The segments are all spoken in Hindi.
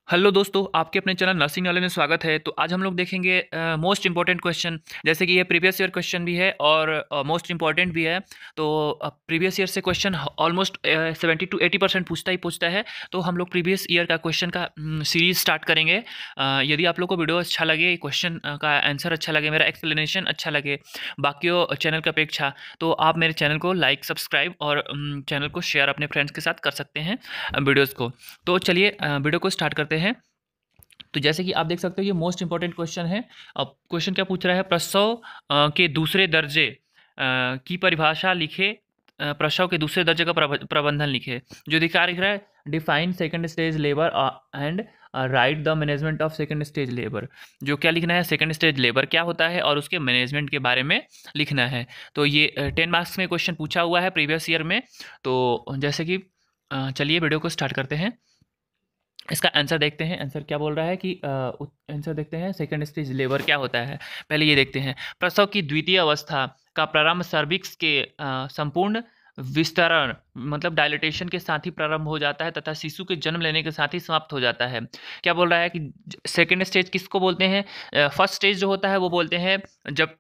हेलो दोस्तों, आपके अपने चैनल नर्सिंग नॉलेज में स्वागत है। तो आज हम लोग देखेंगे मोस्ट इंपॉर्टेंट क्वेश्चन। जैसे कि ये प्रीवियस ईयर क्वेश्चन भी है और मोस्ट इंपॉर्टेंट भी है। तो प्रीवियस ईयर से क्वेश्चन ऑलमोस्ट 70 to 80% पूछता है। तो हम लोग प्रीवियस ईयर का क्वेश्चन का सीरीज स्टार्ट करेंगे। यदि आप लोग को वीडियो अच्छा लगे, क्वेश्चन का आंसर अच्छा लगे, मेरा एक्सप्लेनेशन अच्छा लगे बाकियों चैनल की अपेक्षा, तो आप मेरे चैनल को लाइक, सब्सक्राइब और चैनल को शेयर अपने फ्रेंड्स के साथ कर सकते हैं वीडियोज़ को। तो चलिए वीडियो को स्टार्ट करते हैं। तो जैसे कि आप देख सकते हो, ये मोस्ट इंपॉर्टेंट क्वेश्चन है। अब क्वेश्चन क्या पूछ रहा है, प्रसव के दूसरे दर्जे की परिभाषा लिखे। प्रसव के दूसरे दर्जे का प्रबंधन लिखे। जो दिखा रहा है, define second stage labour and right the management of second stage labour. जो क्या लिखना है, सेकंड स्टेज लेबर क्या होता है और उसके मैनेजमेंट के बारे में लिखना है। तो ये 10 मार्क्स में क्वेश्चन पूछा हुआ है प्रीवियस ईयर में। तो जैसे कि चलिए वीडियो को स्टार्ट करते हैं। इसका आंसर देखते हैं। आंसर क्या बोल रहा है कि आंसर देखते हैं, सेकंड स्टेज लेबर क्या होता है। पहले ये देखते हैं, प्रसव की द्वितीय अवस्था का प्रारंभ सर्विक्स के संपूर्ण विस्तरण मतलब डायलिटेशन के साथ ही प्रारंभ हो जाता है तथा शिशु के जन्म लेने के साथ ही समाप्त हो जाता है। क्या बोल रहा है कि सेकंड स्टेज किसको बोलते हैं। फर्स्ट स्टेज जो होता है वो बोलते हैं जब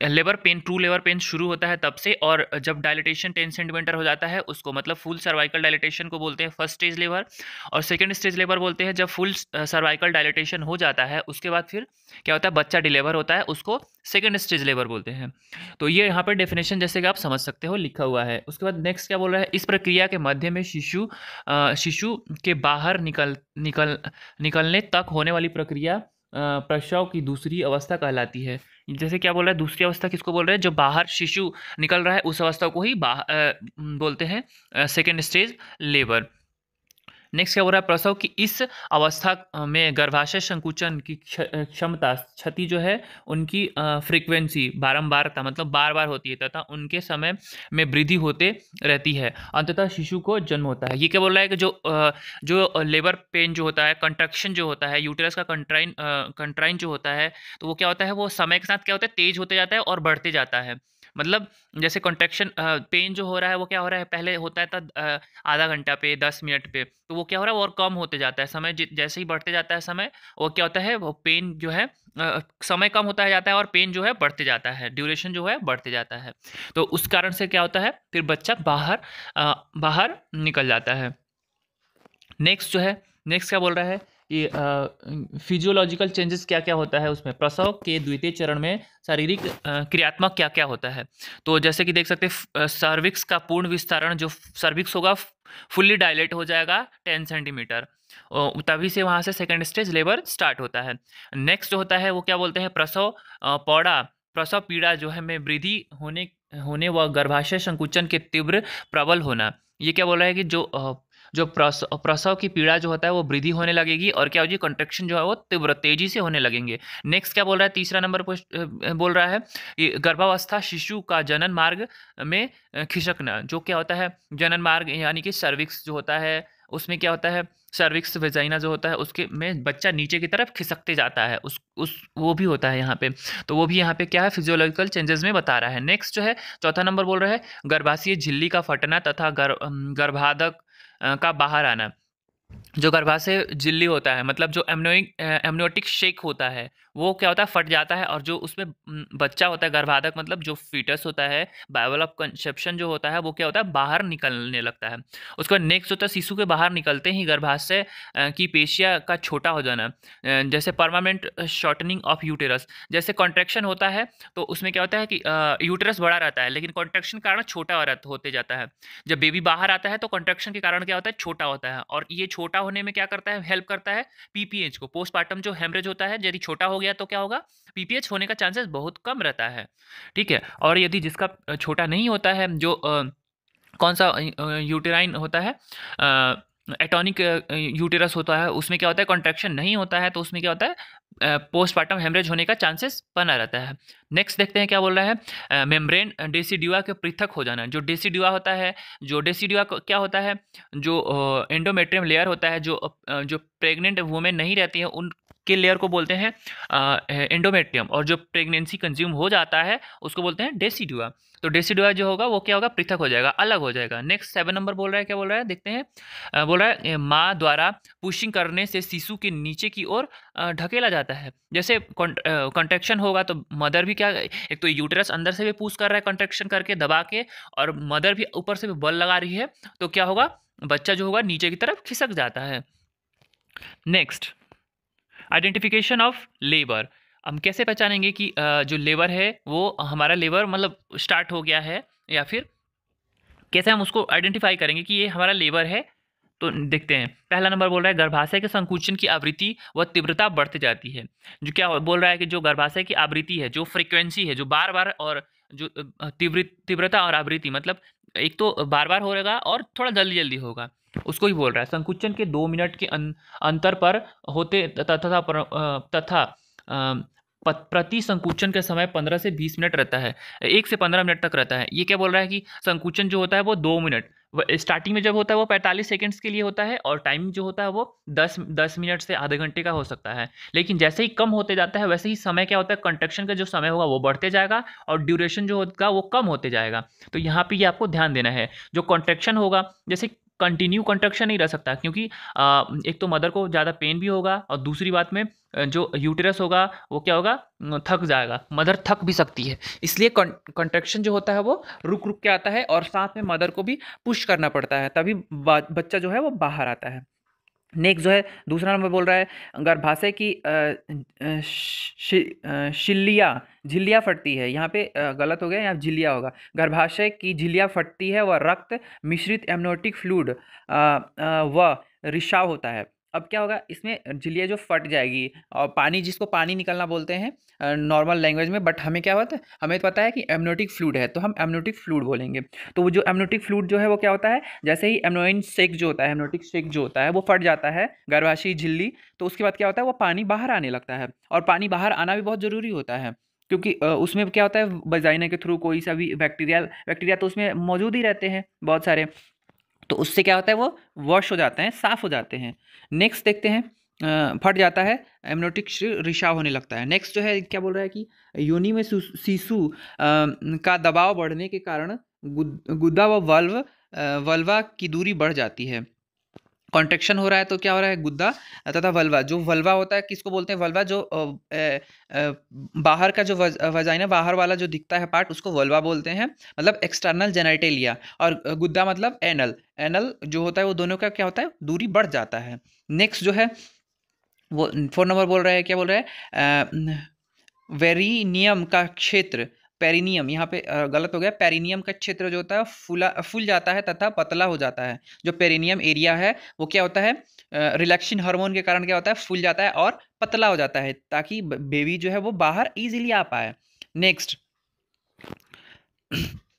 labour pain, true labour pain शुरू होता है तब से, और जब डायलिटेशन 10 सेंटीमीटर हो जाता है उसको मतलब फुल सर्वाइकल डायलिटेशन को बोलते हैं फर्स्ट स्टेज लेबर। और सेकेंड स्टेज लेबर बोलते हैं जब फुल सर्वाइकल डायलिटेशन हो जाता है उसके बाद फिर क्या होता है, बच्चा डिलीवर होता है, उसको सेकेंड स्टेज लेबर बोलते हैं। तो ये यहाँ पर डेफिनेशन जैसे कि आप समझ सकते हो लिखा हुआ है। उसके बाद नेक्स्ट क्या बोल रहा है, इस प्रक्रिया के मध्य में शिशु के बाहर निकलने तक होने वाली प्रक्रिया प्रसव की दूसरी अवस्था कहलाती है। जैसे क्या बोल रहा है, दूसरी अवस्था किसको बोल रहे हैं, जो बाहर शिशु निकल रहा है उस अवस्था को ही बोलते हैं सेकेंड स्टेज लेबर। नेक्स्ट क्या हो रहा है, प्रसव की इस अवस्था में गर्भाशय संकुचन की क्षमता, क्षति जो है उनकी फ्रीक्वेंसी, बारंबारता मतलब बार बार होती है तथा उनके समय में वृद्धि होते रहती है। अंततः शिशु को जन्म होता है। ये क्या बोल रहा है कि जो लेबर पेन जो होता है, कंट्रक्शन जो होता है, यूटेरस का कंट्राइन जो होता है, तो वो क्या होता है, वो समय के साथ क्या होता है, तेज होते जाता है और बढ़ते जाता है। मतलब जैसे कॉन्ट्रैक्शन पेन जो हो रहा है वो क्या हो रहा है, पहले होता है था आधा घंटा पे, 10 मिनट पे, तो वो क्या हो रहा है, वो और कम होते जाता है समय जैसे ही बढ़ते जाता है समय, वो क्या होता है, वो पेन जो है समय कम होता जाता है और पेन जो है बढ़ते जाता है, ड्यूरेशन जो है बढ़ते जाता है। तो उस कारण से क्या होता है, फिर बच्चा बाहर निकल जाता है। नेक्स्ट जो है, नेक्स्ट क्या बोल रहा है, ये फिजियोलॉजिकल चेंजेस क्या क्या होता है उसमें, प्रसव के द्वितीय चरण में शारीरिक क्रियात्मक क्या क्या होता है। तो जैसे कि देख सकते हैं, सर्विक्स का पूर्ण विस्तारण, जो सर्विक्स होगा फुल्ली डायलेट हो जाएगा 10 सेंटीमीटर, तभी से वहाँ से सेकेंड स्टेज लेबर स्टार्ट होता है। नेक्स्ट जो होता है वो क्या बोलते हैं, प्रसव पीड़ा जो है में वृद्धि होने होने व गर्भाशय संकुचन के तीव्र प्रबल होना। ये क्या बोल रहा है कि जो प्रसव की पीड़ा जो होता है वो वृद्धि होने लगेगी और क्या होगी, कंट्रैक्शन जो है वो तीव्र तेजी से होने लगेंगे। नेक्स्ट क्या बोल रहा है, तीसरा नंबर बोल रहा है, ये गर्भावस्था शिशु का जनन मार्ग में खिसकना। जो क्या होता है, जनन मार्ग यानी कि सर्विक्स जो होता है उसमें क्या होता है, सर्विक्स वेजाइना जो होता है उसके में बच्चा नीचे की तरफ खिसकते जाता है, उस वो भी होता है यहाँ पे। तो वो भी यहाँ पे क्या है, फिजियोलॉजिकल चेंजेस में बता रहा है। नेक्स्ट जो है चौथा नंबर बोल रहा है, गर्भाशय झिल्ली का फटना तथा गर्भाधान का बाहर आना। जो गर्भाशय झिल्ली होता है मतलब जो एमनियोटिक शेक होता है वो क्या होता है, फट जाता है, और जो उसमें बच्चा होता है गर्भाधान मतलब जो फीटस होता है, बाइबल ऑफ कंसेप्शन जो होता है वो क्या होता है, बाहर निकलने लगता है। उसका नेक्स्ट होता है, शिशु के बाहर निकलते ही गर्भाशय की पेशिया का छोटा हो जाना। जैसे परमानेंट शॉर्टनिंग ऑफ यूटेरस, जैसे कॉन्ट्रैक्शन होता है तो उसमें क्या होता है कि यूटेरस बड़ा रहता है लेकिन कॉन्ट्रैक्शन के कारण छोटा होते जाता है। जब बेबी बाहर आता है तो कॉन्ट्रैक्शन के कारण क्या होता है, छोटा होता है, और ये छोटा होने में क्या करता है, हेल्प करता है पीपीएच को। पोस्टमार्टम जो हेमरेज होता है यदि छोटा हो गया तो क्या होगा, पीपीएच होने का चांसेस बहुत कम रहता है। ठीक है, और यदि जिसका छोटा नहीं होता है, जो कौन सा यूटेराइन होता है, एटॉनिक यूटेरस होता है, उसमें क्या होता है, कॉन्ट्रैक्शन नहीं होता है, तो उसमें क्या होता है, पोस्टमार्टम हेमरेज होने का चांसेस बना रहता है। नेक्स्ट देखते हैं क्या बोल रहा है, मेम्ब्रेन डेसिडुआ के पृथक हो जाना। जो डेसिडुआ होता है, जो डेसिडुआ क्या होता है, जो एंडोमेट्रियम लेयर होता है, जो प्रेग्नेंट वुमेन नहीं रहती है के लेयर को बोलते हैं एंडोमेट्रियम, और जो प्रेगनेंसी कंज्यूम हो जाता है उसको बोलते हैं डेसिडुआ। तो डेसिडुआ जो होगा वो क्या होगा, पृथक हो जाएगा, अलग हो जाएगा। नेक्स्ट 7 नंबर बोल रहा है, क्या बोल रहा है देखते हैं। बोल रहा है माँ द्वारा पुशिंग करने से शिशु के नीचे की ओर ढकेला जाता है। जैसे कॉन्ट्रैक्शन होगा तो मदर भी क्या, एक तो यूटेरस अंदर से भी पुश कर रहा है कॉन्ट्रैक्शन करके दबा के, और मदर भी ऊपर से भी बल लगा रही है, तो क्या होगा, बच्चा जो होगा नीचे की तरफ खिसक जाता है। Next, identification of labour. हम कैसे पहचानेंगे कि जो लेबर है वो हमारा लेबर मतलब स्टार्ट हो गया है, या फिर कैसे हम उसको आइडेंटिफाई करेंगे कि ये हमारा लेबर है। तो देखते हैं, पहला नंबर बोल रहा है गर्भाशय के संकुचन की आवृत्ति व तीव्रता बढ़ती जाती है। जो क्या बोल रहा है कि जो गर्भाशय की आवृत्ति है, जो फ्रीक्वेंसी है, जो बार बार, और जो तीव्रता और आवृत्ति मतलब एक तो बार बार होगा और थोड़ा जल्दी जल्दी होगा, उसको ही बोल रहा है। संकुचन के 2 मिनट के अंतर पर होते तथा प्रति संकुचन का समय 15 से 20 मिनट रहता है, 1 से 15 मिनट तक रहता है। ये क्या बोल रहा है कि संकुचन जो होता है वो 2 मिनट, स्टार्टिंग में जब होता है वो 45 सेकंड्स के लिए होता है, और टाइम जो होता है वो 10 मिनट से आधे घंटे का हो सकता है। लेकिन जैसे ही कम होते जाता है वैसे ही समय क्या होता है, कंट्रैक्शन का जो समय होगा वो बढ़ते जाएगा, और ड्यूरेशन जो होगा वो कम होते जाएगा। तो यहाँ पे ये आपको ध्यान देना है। जो कॉन्ट्रैक्शन होगा, जैसे कंटिन्यू कॉन्ट्रैक्शन नहीं रह सकता, क्योंकि एक तो मदर को ज़्यादा पेन भी होगा, और दूसरी बात में जो यूटेरस होगा वो क्या होगा, थक जाएगा, मदर थक भी सकती है। इसलिए कॉन्ट्रैक्शन जो होता है वो रुक रुक के आता है, और साथ में मदर को भी पुश करना पड़ता है, तभी बच्चा जो है वो बाहर आता है। नेक्स्ट जो है दूसरा नंबर बोल रहा है गर्भाशय की झिल्लियाँ फटती है। यहाँ पे गलत हो गया, यहाँ झिल्लियाँ होगा। गर्भाशय की झिल्लियाँ फटती है व रक्त मिश्रित एमनियोटिक फ्लूइड व रिसाव होता है। अब क्या होगा, इसमें झिल्लियाँ जो फट जाएगी, और पानी, जिसको पानी निकलना बोलते हैं नॉर्मल लैंग्वेज में, बट हमें क्या होता है, हमें पता है कि एमनियोटिक फ्लूइड है तो हम एमनियोटिक फ्लूइड बोलेंगे। तो वो जो एमनियोटिक फ्लूइड जो है वो क्या होता है, जैसे ही एमनियोइन सेक जो होता है, एमनियोटिक सेक जो होता है वो फट जाता है गर्भाशयी झिल्ली, तो उसके बाद क्या होता है, वो पानी बाहर आने लगता है। और पानी बाहर आना भी बहुत ज़रूरी होता है, क्योंकि उसमें क्या होता है, वजाइना के थ्रू कोई सा भी बैक्टीरिया तो उसमें मौजूद ही रहते हैं बहुत सारे, तो उससे क्या होता है, वो वॉश हो जाते हैं, साफ हो जाते हैं। नेक्स्ट देखते हैं, फट जाता है, एमनियोटिक रिसाव होने लगता है। नेक्स्ट जो है क्या बोल रहा है कि योनि में शिशु का दबाव बढ़ने के कारण गुदा व वल्वा की दूरी बढ़ जाती है। कॉन्ट्रैक्शन हो रहा है तो क्या हो रहा है, गुद्दा तथा वल्वा, जो वल्वा होता है किसको बोलते हैं, वल्वा जो बाहर का जो वजाइना बाहर वाला जो दिखता है पार्ट, उसको वल्वा बोलते हैं, मतलब एक्सटर्नल जेनिटलिया। और गुद्दा मतलब एनल, एनल जो होता है वो दोनों का क्या होता है, दूरी बढ़ जाता है। नेक्स्ट जो है वो 4 नंबर बोल रहा है, क्या बोल रहा है, वेरिनियम का क्षेत्र, पेरिनियम, यहाँ पे गलत हो गया, पेरिनियम का क्षेत्र जो होता है फूल जाता है तथा पतला हो जाता है। जो पेरिनियम एरिया है वो क्या होता है, रिलैक्सिन हार्मोन के कारण क्या होता है, फूल जाता है और पतला हो जाता है, ताकि बेबी जो है वो बाहर इजीली आ पाए। नेक्स्ट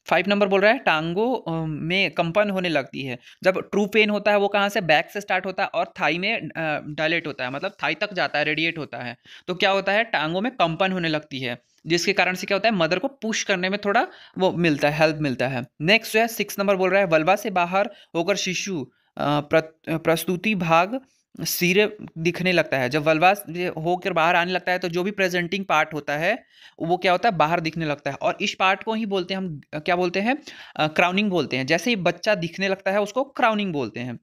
5 नंबर बोल रहा है टांगों में कंपन होने लगती है। जब ट्रू पेन होता है वो कहाँ से, बैक से स्टार्ट होता है और थाई में डायलेट होता है, मतलब थाई तक जाता है, रेडिएट होता है। तो क्या होता है, टांगों में कंपन होने लगती है, जिसके कारण से क्या होता है, मदर को पुश करने में थोड़ा वो मिलता है, हेल्प मिलता है। नेक्स्ट जो है 6 नंबर बोल रहा है वल्वा से बाहर होकर शिशु प्रस्तुति भाग सिर दिखने लगता है। जब वल्वा होकर बाहर आने लगता है तो जो भी प्रेजेंटिंग पार्ट होता है वो क्या होता है, बाहर दिखने लगता है, और इस पार्ट को ही बोलते हैं हम, क्या बोलते हैं, क्राउनिंग बोलते हैं। जैसे ही बच्चा दिखने लगता है उसको क्राउनिंग बोलते हैं।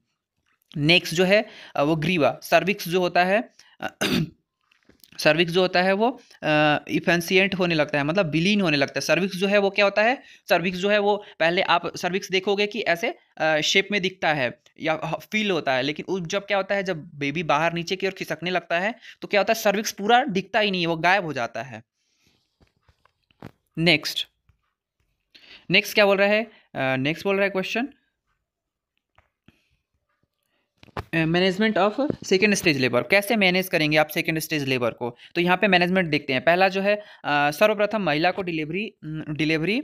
नेक्स्ट जो है वो ग्रीवा, सर्विक्स जो होता है सर्विक्स जो होता है वो इफेंसिएंट होने लगता है, मतलब विलीन होने लगता है। सर्विक्स जो है वो क्या होता है, सर्विक्स जो है वो पहले आप सर्विक्स देखोगे कि ऐसे शेप में दिखता है या फील होता है, लेकिन उस जब क्या होता है, जब बेबी बाहर नीचे की ओर खिसकने लगता है तो क्या होता है, सर्विक्स पूरा दिखता ही नहीं है, वो गायब हो जाता है। नेक्स्ट नेक्स्ट क्या बोल रहा है, नेक्स्ट बोल रहा है question, management of second stage labour. कैसे मैनेज करेंगे आप सेकेंड स्टेज लेबर को, तो यहाँ पे मैनेजमेंट देखते हैं। पहला जो है सर्वप्रथम महिला को डिलीवरी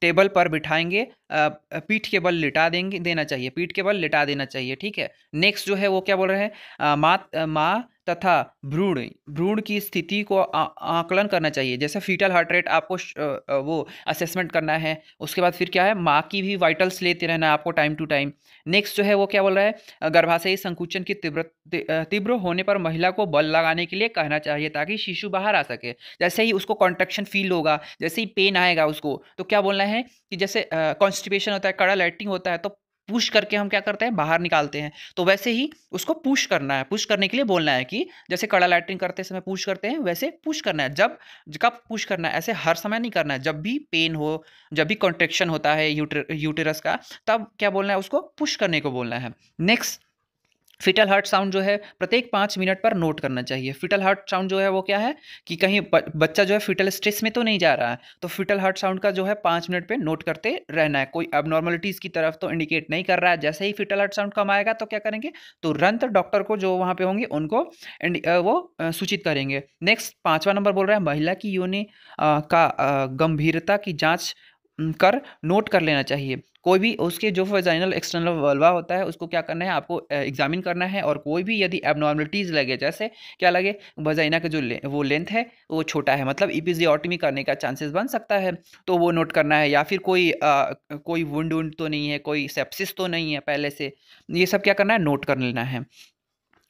टेबल पर बिठाएंगे, पीठ के बल देना चाहिए, पीठ के बल लिटा देना चाहिए, ठीक है। नेक्स्ट जो है वो क्या बोल रहे हैं, माँ तथा भ्रूण भ्रूण की स्थिति को आकलन करना चाहिए। जैसे फीटल हार्ट रेट आपको वो असेसमेंट करना है। उसके बाद फिर क्या है, माँ की भी वाइटल्स लेते रहना है आपको टाइम टू टाइम। नेक्स्ट जो है वो क्या बोल रहा है, गर्भाशयी संकुचन की तीव्र होने पर महिला को बल लगाने के लिए कहना चाहिए ताकि शिशु बाहर आ सके। जैसे ही उसको कॉन्ट्रैक्शन फील होगा, जैसे ही पेन आएगा उसको, तो क्या बोलना है कि जैसे कॉन्स्टिपेशन होता है, कड़ा लैट्रिन होता है, तो पुश करके हम क्या करते हैं, बाहर निकालते हैं। तो वैसे ही उसको पुश करना है, पुश करने के लिए बोलना है कि जैसे कड़ा लैट्रिन करते समय पुश करते हैं, वैसे पुश करना है। कब पुश करना है, ऐसे हर समय नहीं करना है। जब भी पेन हो, जब भी कॉन्ट्रैक्शन होता है यूटेरस का, तब क्या बोलना है, उसको पुश करने को बोलना है। नेक्स्ट, फिटल हार्ट साउंड जो है प्रत्येक 5 मिनट पर नोट करना चाहिए। फिटल हार्ट साउंड जो है वो क्या है कि कहीं बच्चा जो है फिटल स्ट्रेस में तो नहीं जा रहा है, तो फिटल हार्ट साउंड का जो है 5 मिनट पे नोट करते रहना है। कोई एबनॉर्मलिटीज़ की तरफ तो इंडिकेट नहीं कर रहा है। जैसे ही फिटल हार्ट साउंड कम आएगा तो क्या करेंगे, तुरंत डॉक्टर को जो वहाँ पे होंगे उनको सूचित करेंगे। नेक्स्ट 5वां नंबर बोल रहा है, महिला की योनि का गंभीरता की जाँच कर नोट कर लेना चाहिए। कोई भी उसके जो वजाइनल एक्सटर्नल वल्वा होता है उसको क्या करना है, आपको एग्जामिन करना है। और कोई भी यदि एबनॉर्मलिटीज़ लगे, जैसे क्या लगे, वजाइना का जो वो लेंथ है वो छोटा है, मतलब इपिजियोटमी करने का चांसेस बन सकता है, तो वो नोट करना है। या फिर कोई वुंड तो नहीं है, कोई सेप्सिस तो नहीं है पहले से, ये सब क्या करना है, नोट कर लेना है।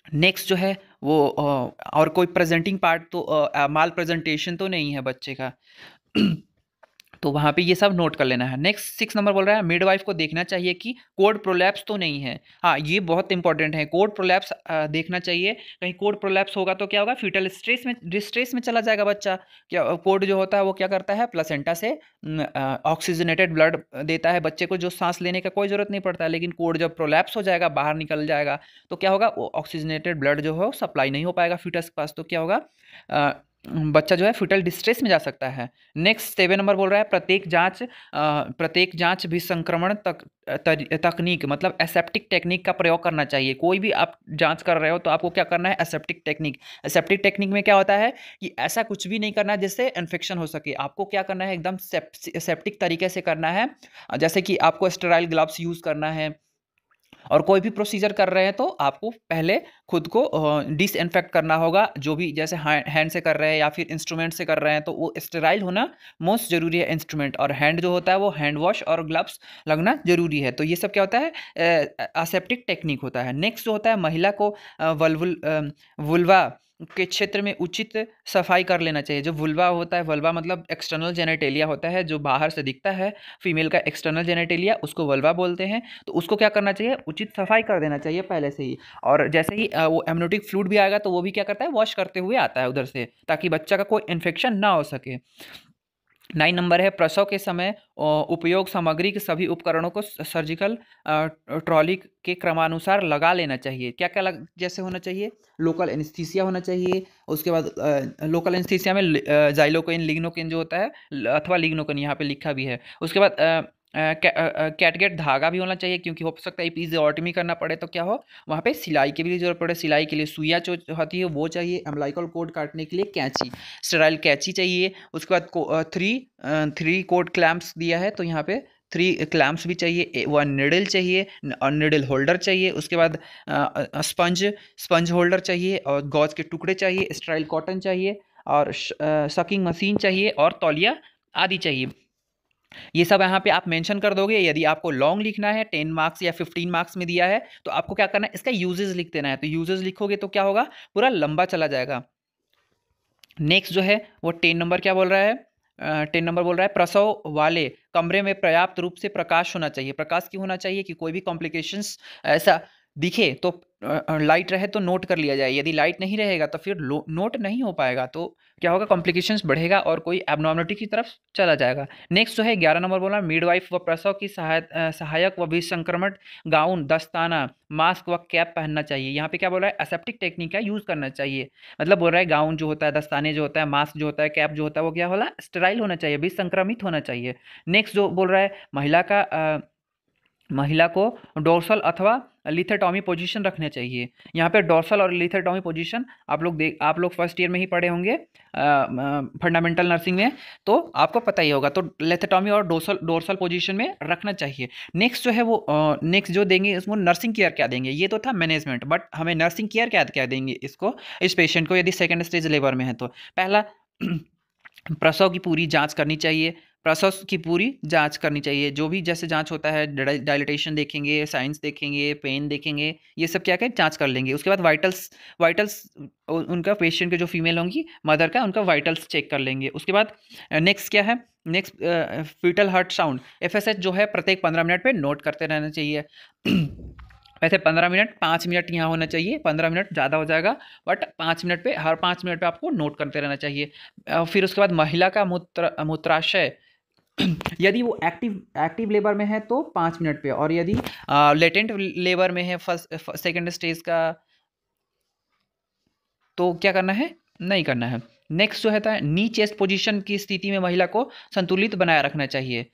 नेक्स्ट जो है वो और कोई प्रेजेंटिंग पार्ट तो माल प्रेजेंटेशन तो नहीं है बच्चे का तो वहाँ पे ये सब नोट कर लेना है। नेक्स्ट 6 नंबर बोल रहा है, मिडवाइफ को देखना चाहिए कि कोड प्रोलैप्स तो नहीं है। हाँ, ये बहुत इंपॉर्टेंट है, कोड प्रोलैप्स देखना चाहिए। कहीं कोड प्रोलैप्स होगा तो क्या होगा, फीटल डिस्ट्रेस में चला जाएगा बच्चा। क्या कोड जो होता है वो क्या करता है, प्लेसेंटा से ऑक्सीजनेटेड ब्लड देता है बच्चे को, जो सांस लेने का कोई ज़रूरत नहीं पड़ता है। लेकिन कोड जब प्रोलैप्स हो जाएगा, बाहर निकल जाएगा, तो क्या होगा, वो ऑक्सीजनेटेड ब्लड जो है सप्लाई नहीं हो पाएगा फीटस के पास, तो क्या होगा, बच्चा जो है फिटल डिस्ट्रेस में जा सकता है। नेक्स्ट 7 नंबर बोल रहा है, प्रत्येक जांच भी संक्रमण तकनीक मतलब एसेप्टिक टेक्निक का प्रयोग करना चाहिए। कोई भी आप जांच कर रहे हो तो आपको क्या करना है, एसेप्टिक टेक्निक। एसेप्टिक टेक्निक में क्या होता है कि ऐसा कुछ भी नहीं करना जिससे इन्फेक्शन हो सके। आपको क्या करना है, एकदम सेप्टिक तरीके से करना है। जैसे कि आपको स्टेराइल ग्लव्स यूज़ करना है, और कोई भी प्रोसीजर कर रहे हैं तो आपको पहले खुद को डिसइंफेक्ट करना होगा। जो भी जैसे हैंड से कर रहे हैं या फिर इंस्ट्रूमेंट से कर रहे हैं तो वो स्टेराइल होना मोस्ट ज़रूरी है इंस्ट्रूमेंट, और हैंड जो होता है वो हैंड वॉश और ग्लव्स लगना ज़रूरी है। तो ये सब क्या होता है, असेप्टिक टेक्निक होता है। नेक्स्ट जो होता है, महिला को वुल्वा के क्षेत्र में उचित सफाई कर लेना चाहिए। जो वुल्वा होता है, वल्वा मतलब एक्सटर्नल जेनेटेलिया होता है, जो बाहर से दिखता है फीमेल का एक्सटर्नल जेनेटेलिया, उसको वल्वा बोलते हैं। तो उसको क्या करना चाहिए, उचित सफाई कर देना चाहिए पहले से ही। और जैसे ही वो एमनियोटिक फ्लूइड भी आएगा तो वो भी क्या करता है, वॉश करते हुए आता है उधर से, ताकि बच्चा का कोई इन्फेक्शन ना हो सके। 9 नंबर है, प्रसव के समय उपयोग सामग्री के सभी उपकरणों को सर्जिकल ट्रॉली के क्रमानुसार लगा लेना चाहिए। क्या क्या जैसे होना चाहिए, लोकल एनेस्थीसिया होना चाहिए। उसके बाद लोकल एनेस्थीसिया में जाइलोकेन लिग्नोकेन जो होता है, अथवा लिग्नोकेन यहाँ पे लिखा भी है। उसके बाद कैटगेट धागा भी होना चाहिए, क्योंकि हो सकता है एपिज़ोटमी करना पड़े तो क्या हो, वहाँ पे सिलाई की भी जरूरत पड़े। सिलाई के लिए सुइया जो होती है वो चाहिए। अम्बिलिकल कोड काटने के लिए कैंची, स्टेराइल कैंची चाहिए। उसके बाद थ्री कोड क्लैम्प्स दिया है तो यहाँ पे 3 क्लैम्प्स भी चाहिए। 1 निडल चाहिए और निडल होल्डर चाहिए। उसके बाद स्पंज होल्डर चाहिए, और गॉज के टुकड़े चाहिए, स्टेराइल कॉटन चाहिए, और सकिंग मशीन चाहिए, और तौलिया आदि चाहिए। ये सब यहाँ पे आप मेंशन कर दोगे। यदि आपको लॉन्ग लिखना है, 10 मार्क्स या 15 मार्क्स में दिया है, तो आपको क्या करना है, इसका यूजेस लिख देना है। तो यूजेस लिखोगे तो क्या होगा, पूरा लंबा चला जाएगा। नेक्स्ट जो है वो 10 नंबर क्या बोल रहा है, 10 नंबर बोल रहा है, प्रसव वाले कमरे में पर्याप्त रूप से प्रकाश होना चाहिए। प्रकाश क्यों होना चाहिए, कि कोई भी कॉम्प्लिकेशंस ऐसा दिखे तो लाइट रहे तो नोट कर लिया जाए। यदि लाइट नहीं रहेगा तो फिर नोट नहीं हो पाएगा, तो क्या होगा, कॉम्प्लिकेशंस बढ़ेगा और कोई एबनॉर्मलिटी की तरफ चला जाएगा। नेक्स्ट जो है 11 नंबर बोला, मिडवाइफ व प्रसव की सहायक व विसंक्रमण गाउन, दस्ताना, मास्क व कैप पहनना चाहिए। यहाँ पे क्या बोल रहा है, एसेप्टिक टेक्निक का यूज़ करना चाहिए। मतलब बोल रहा है गाउन जो होता है, दस्ताने जो होता है, मास्क जो होता है, कैप जो होता है, वो क्या होला, स्टेराइल होना चाहिए, विसंक्रमित होना चाहिए। नेक्स्ट जो बोल रहा है, महिला को डोर्सल अथवा लिथोटॉमी पोजीशन रखने चाहिए। यहाँ पे डोर्सल और लिथोटॉमी पोजीशन आप लोग फर्स्ट ईयर में ही पढ़े होंगे फंडामेंटल नर्सिंग में, तो आपको पता ही होगा। तो लिथोटॉमी और डोर्सल पोजीशन में रखना चाहिए। नेक्स्ट जो है वो नेक्स्ट जो देंगे इसको नर्सिंग केयर क्या देंगे, ये तो था मैनेजमेंट, बट हमें नर्सिंग केयर क्या क्या देंगे इसको, इस पेशेंट को यदि सेकेंड स्टेज लेबर में है तो। पहला प्रसव की पूरी जांच करनी चाहिए, प्रसव की पूरी जांच करनी चाहिए। जो भी जैसे जांच होता है, डायलिटेशन देखेंगे, साइंस देखेंगे, पेन देखेंगे, ये सब क्या क्या जांच कर लेंगे। उसके बाद वाइटल्स वाइटल्स उनका पेशेंट के जो फीमेल होंगी मदर का, उनका वाइटल्स चेक कर लेंगे। उसके बाद नेक्स्ट क्या है, next fetal heart sound FSH जो है प्रत्येक 15 मिनट पे नोट करते रहना चाहिए। वैसे 15 मिनट 5 मिनट यहाँ होना चाहिए, 15 मिनट ज़्यादा हो जाएगा, बट 5 मिनट पे, हर 5 मिनट पे आपको नोट करते रहना चाहिए। फिर उसके बाद महिला का मूत्राशय यदि वो एक्टिव लेबर में है तो 5 मिनट पे, और यदि लेटेंट लेबर में है फर्स्ट सेकेंड स्टेज का, तो क्या करना है, नहीं करना है। नेक्स्ट जो है नी चेस्ट पोजीशन की स्थिति में महिला को संतुलित बनाए रखना चाहिए।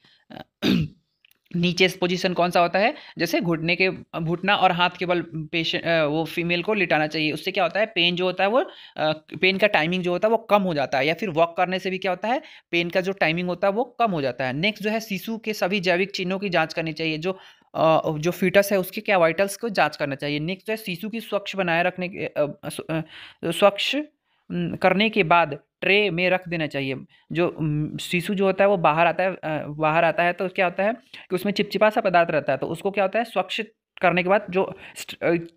नी चेस्ट पोजीशन कौन सा होता है, जैसे घुटना और हाथ के बल पेशेंट वो फीमेल को लिटाना चाहिए। उससे क्या होता है, पेन जो होता है वो पेन का टाइमिंग जो होता है वो कम हो जाता है, या फिर वॉक करने से भी क्या होता है, पेन का जो टाइमिंग होता है वो कम हो जाता है। नेक्स्ट जो है शिशु के सभी जैविक चिन्हों की जांच करनी चाहिए। जो फीटस है उसके क्या वाइटल्स को जांच करना चाहिए। नेक्स्ट जो है शिशु की स्वच्छ बनाए रखने के स्वच्छ करने के बाद ट्रे में रख देना चाहिए। जो शिशु जो होता है वो बाहर आता है तो क्या होता है कि उसमें चिपचिपा सा पदार्थ रहता है, तो उसको क्या होता है, स्वच्छ करने के बाद जो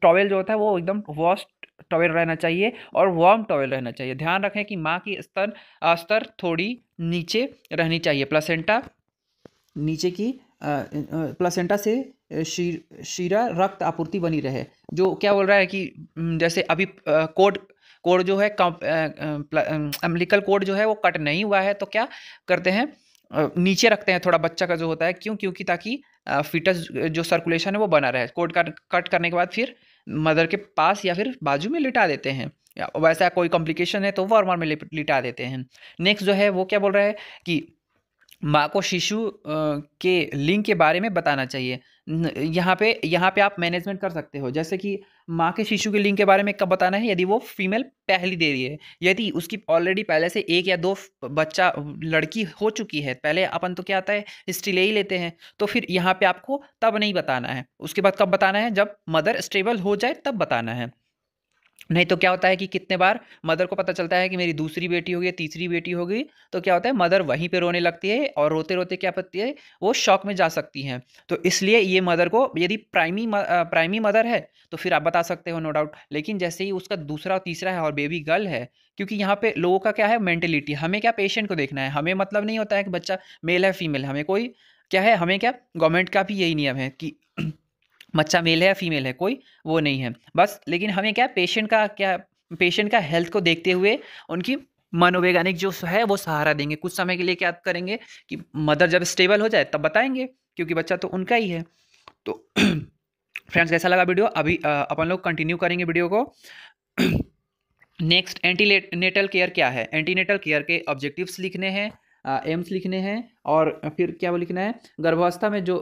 टॉवेल जो होता है वो एकदम वॉश टॉवेल रहना चाहिए और वार्म टॉवेल रहना चाहिए। ध्यान रखें कि माँ की स्तर थोड़ी नीचे रहनी चाहिए, प्लेसेंटा नीचे की प्लेसेंटा से शीरा रक्त आपूर्ति बनी रहे। जो क्या बोल रहा है कि जैसे अभी कोड जो है अम्बिलिकल कोड जो है वो कट नहीं हुआ है, तो क्या करते हैं, नीचे रखते हैं थोड़ा बच्चा का जो होता है, क्योंकि ताकि फीटस जो सर्कुलेशन है वो बना रहे। कोड कट करने के बाद फिर मदर के पास या फिर बाजू में लिटा देते हैं, या वैसा कोई कॉम्प्लिकेशन है तो वार्मर में लिटा देते हैं। नेक्स्ट जो है वो क्या बोल रहा है कि माँ को शिशु के लिंग के बारे में बताना चाहिए। यहाँ पे आप मैनेजमेंट कर सकते हो, जैसे कि माँ के शिशु के लिंग के बारे में कब बताना है, यदि वो फीमेल पहली दे रही है, यदि उसकी ऑलरेडी पहले से 1 या 2 बच्चा लड़की हो चुकी है, पहले अपन तो क्या आता है हिस्ट्री ले ही लेते हैं, तो फिर यहाँ पे आपको तब नहीं बताना है। उसके बाद कब बताना है, जब मदर स्टेबल हो जाए तब बताना है। नहीं तो क्या होता है कि कितने बार मदर को पता चलता है कि मेरी दूसरी बेटी हो गई, तीसरी बेटी हो गई, तो क्या होता है मदर वहीं पे रोने लगती है, और रोते रोते क्या पड़ती है, वो शॉक में जा सकती हैं। तो इसलिए ये मदर को यदि प्राइमी मदर है तो फिर आप बता सकते हो, नो डाउट। लेकिन जैसे ही उसका दूसरा और तीसरा है और बेबी गर्ल है, क्योंकि यहाँ पे लोगों का क्या है मेंटेलिटी, हमें क्या पेशेंट को देखना है, हमें मतलब नहीं होता है कि बच्चा मेल है फीमेल, हमें कोई क्या है, हमें क्या, गवर्नमेंट का भी यही नियम है कि बच्चा मेल है या फीमेल है, कोई वो नहीं है बस। लेकिन हमें क्या, पेशेंट का हेल्थ को देखते हुए उनकी मनोवैज्ञानिक जो है वो सहारा देंगे। कुछ समय के लिए क्या करेंगे कि मदर जब स्टेबल हो जाए तब बताएंगे, क्योंकि बच्चा तो उनका ही है। तो फ्रेंड्स कैसा लगा वीडियो, अभी अपन लोग कंटिन्यू करेंगे वीडियो को। नेक्स्ट एंटीनेटल केयर क्या है, एंटीनेटल केयर के ऑब्जेक्टिव्स लिखने हैं, एम्स लिखने हैं, और फिर क्या वो लिखना है, गर्भावस्था में जो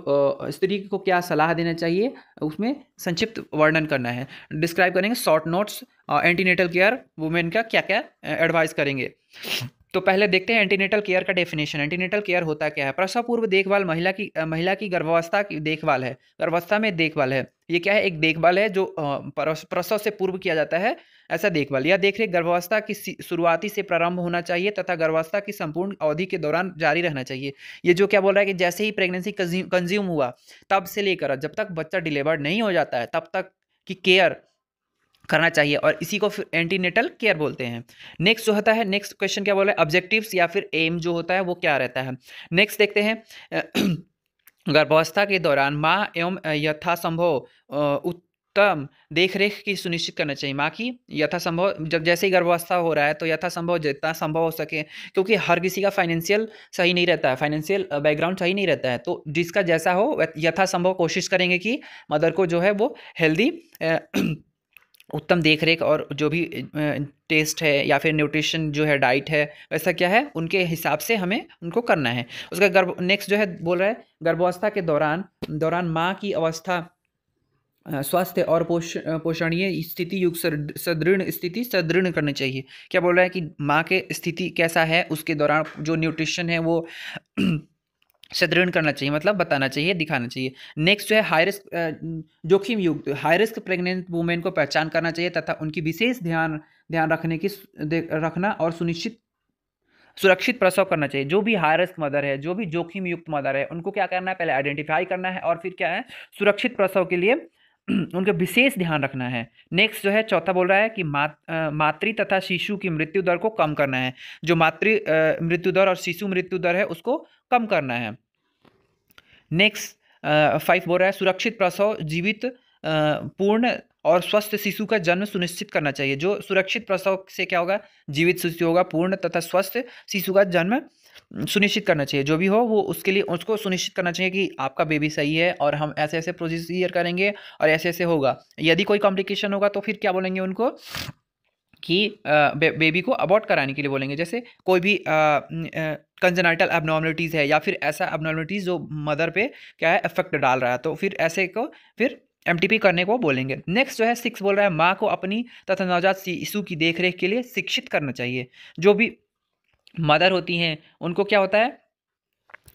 स्त्री को क्या सलाह देना चाहिए उसमें संक्षिप्त वर्णन करना है। डिस्क्राइब करेंगे short notes, antenatal care women का क्या क्या एडवाइस करेंगे। तो पहले देखते हैं एंटीनेटल केयर का डेफिनेशन। एंटीनेटल केयर होता क्या है, प्रसव पूर्व देखभाल, महिला की गर्भावस्था की देखभाल है, गर्भावस्था में देखभाल है। ये क्या है, एक देखभाल है जो प्रसव से पूर्व किया जाता है, ऐसा देखभाल या देखरेख गर्भावस्था की शुरुआती से प्रारंभ होना चाहिए तथा गर्भावस्था की संपूर्ण अवधि के दौरान जारी रहना चाहिए। ये जो क्या बोल रहा है कि जैसे ही प्रेगनेंसी कंज्यूम हुआ तब से लेकर जब तक बच्चा डिलीवर्ड नहीं हो जाता है तब तक की केयर करना चाहिए, और इसी को फिर एंटीनेटल केयर बोलते हैं। नेक्स्ट जो होता है, नेक्स्ट क्वेश्चन क्या बोल रहा है, ऑब्जेक्टिव्स या फिर एम जो होता है वो क्या रहता है। नेक्स्ट देखते हैं गर्भावस्था के दौरान माँ एवं यथासंभव उत्तम देखरेख की सुनिश्चित करना चाहिए। माँ की यथासंभव, जब जैसे ही गर्भावस्था हो रहा है तो यथासंभव जितना संभव हो सके, क्योंकि हर किसी का फाइनेंशियल सही नहीं रहता है, फाइनेंशियल बैकग्राउंड सही नहीं रहता है, तो जिसका जैसा हो यथासंभव कोशिश करेंगे कि मदर को जो है वो हेल्दी उत्तम देखरेख और जो भी टेस्ट है या फिर न्यूट्रिशन जो है डाइट है वैसा क्या है उनके हिसाब से हमें उनको करना है। उसका नेक्स्ट जो है बोल रहा है गर्भावस्था के दौरान माँ की अवस्था स्वास्थ्य और पोषणीय स्थिति युक्त सुदृढ़ करनी चाहिए। क्या बोल रहा है कि माँ के स्थिति कैसा है उसके दौरान जो न्यूट्रिशन है वो सुदृढ़ करना चाहिए, मतलब बताना चाहिए, दिखाना चाहिए। नेक्स्ट जो है हाई रिस्क जोखिम युक्त हाई रिस्क प्रेग्नेंट वुमेन को पहचान करना चाहिए तथा उनकी विशेष ध्यान ध्यान रखने की रखना और सुरक्षित प्रसव करना चाहिए। जो भी हाई रिस्क मदर है, जो भी जोखिम युक्त मदर है, उनको क्या करना है, पहले आइडेंटिफाई करना है और फिर क्या है, सुरक्षित प्रसव के लिए उनका विशेष ध्यान रखना है। नेक्स्ट जो है चौथा बोल रहा है कि मातृ तथा शिशु की मृत्यु दर को कम करना है। जो मातृ मृत्यु दर और शिशु मृत्यु दर है उसको कम करना है। नेक्स्ट 5 बोल रहा है सुरक्षित प्रसव जीवित पूर्ण और स्वस्थ शिशु का जन्म सुनिश्चित करना चाहिए। जो सुरक्षित प्रसव से क्या होगा, जीवित शिशु होगा, पूर्ण तथा स्वस्थ शिशु का जन्म सुनिश्चित करना चाहिए। जो भी हो वो उसके लिए उसको सुनिश्चित करना चाहिए कि आपका बेबी सही है और हम ऐसे ऐसे प्रोसीजर करेंगे और ऐसे ऐसे होगा। यदि कोई कॉम्प्लिकेशन होगा तो फिर क्या बोलेंगे उनको कि बेबी को अबॉर्ट कराने के लिए बोलेंगे। जैसे कोई भी कंजेनाइटल एबनॉर्मलिटीज़ है या फिर ऐसा एबनॉर्मलिटीज़ जो मदर पे क्या है इफेक्ट डाल रहा है, तो फिर ऐसे को फिर एमटीपी करने को बोलेंगे। नेक्स्ट जो है 6 बोल रहा है माँ को अपनी तथा नवजात शिशु की देखरेख के लिए शिक्षित करना चाहिए। जो भी मदर होती हैं उनको क्या होता है,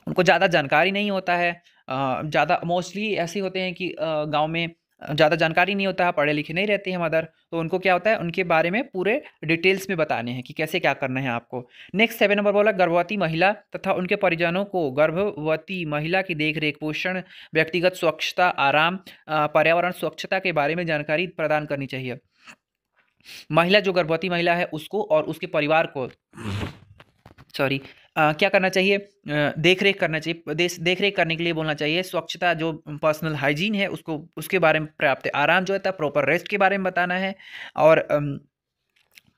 उनको ज़्यादा जानकारी नहीं होता है। ज़्यादा मोस्टली ऐसे होते हैं कि गांव में ज़्यादा जानकारी नहीं होता है, पढ़े लिखे नहीं रहते हैं मदर, तो उनको क्या होता है उनके बारे में पूरे डिटेल्स में बताने हैं कि कैसे क्या करना है आपको। नेक्स्ट 7 नंबर बोला गर्भवती महिला तथा उनके परिजनों को गर्भवती महिला की देखरेख, पोषण, व्यक्तिगत स्वच्छता, आराम, पर्यावरण स्वच्छता के बारे में जानकारी प्रदान करनी चाहिए। महिला जो गर्भवती महिला है उसको और उसके परिवार को सॉरी क्या करना चाहिए, देख रेख करना चाहिए। देख रेख करने के लिए बोलना चाहिए स्वच्छता, जो पर्सनल हाइजीन है उसको, उसके बारे में पर्याप्त आराम जो है प्रॉपर रेस्ट के बारे में बताना है। और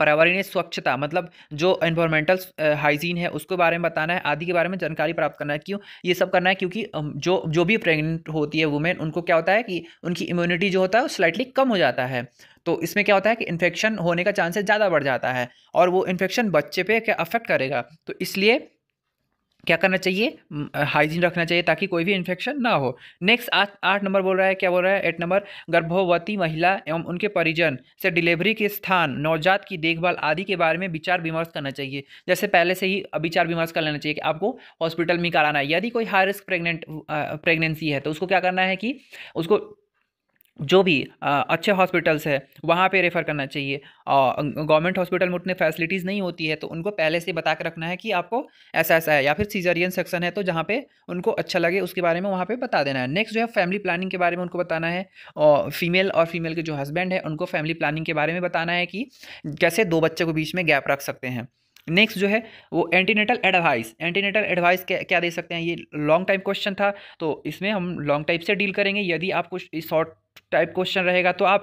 पर्यावरणीय स्वच्छता मतलब जो एनवायरमेंटल हाइजीन है उसके बारे में बताना है, आदि के बारे में जानकारी प्राप्त करना है। क्यों ये सब करना है, क्योंकि जो भी प्रेग्नेंट होती है वुमेन, उनको क्या होता है कि उनकी इम्यूनिटी जो होता है वो स्लाइटली कम हो जाता है। तो इसमें क्या होता है कि इन्फेक्शन होने का चांसेस ज़्यादा बढ़ जाता है और वो इन्फेक्शन बच्चे पे क्या अफेक्ट करेगा। तो इसलिए क्या करना चाहिए, हाइजीन रखना चाहिए ताकि कोई भी इन्फेक्शन ना हो। नेक्स्ट 8 नंबर बोल रहा है, क्या बोल रहा है 8 नंबर गर्भवती महिला एवं उनके परिजन से डिलीवरी के स्थान, नवजात की देखभाल आदि के बारे में विचार विमर्श करना चाहिए। जैसे पहले से ही विचार विमर्श कर लेना चाहिए कि आपको हॉस्पिटल में कराना है। यदि कोई हाई रिस्क प्रेगनेंसी है तो उसको क्या करना है कि उसको जो भी अच्छे हॉस्पिटल्स है वहाँ पे रेफ़र करना चाहिए। गवर्नमेंट हॉस्पिटल में उतने फैसिलिटीज़ नहीं होती है तो उनको पहले से बता के रखना है कि आपको ऐसा ऐसा है, या फिर सीजरियन सेक्शन है तो जहाँ पे उनको अच्छा लगे उसके बारे में वहाँ पे बता देना है। नेक्स्ट जो है फैमिली प्लानिंग के बारे में उनको बताना है, और फीमेल के जो हस्बैंड है उनको फैमिली प्लानिंग के बारे में बताना है कि कैसे 2 बच्चों के बीच में गैप रख सकते हैं। नेक्स्ट जो है वो एंटीनेटल एडवाइस क्या दे सकते हैं। ये लॉन्ग टाइप क्वेश्चन था तो इसमें हम लॉन्ग टाइप से डील करेंगे। यदि आपको शॉर्ट टाइप क्वेश्चन रहेगा तो आप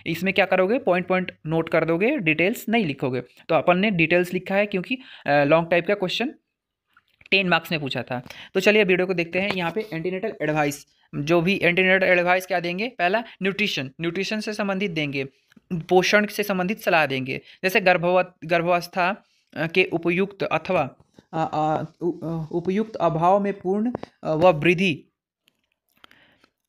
इसमें क्या करोगे, पॉइंट पॉइंट नोट कर दोगे, डिटेल्स नहीं लिखोगे। तो अपन ने डिटेल्स लिखा है क्योंकि लॉन्ग टाइप का क्वेश्चन 10 मार्क्स में पूछा था। तो चलिए वीडियो को देखते हैं। यहाँ पे एंटीनेटल एडवाइस, जो भी एंटीनेटल एडवाइस क्या देंगे, पहला न्यूट्रिशन से संबंधित देंगे, पोषण से संबंधित सलाह देंगे। जैसे गर्भावस्था के उपयुक्त अथवा उपयुक्त अभाव में पूर्ण व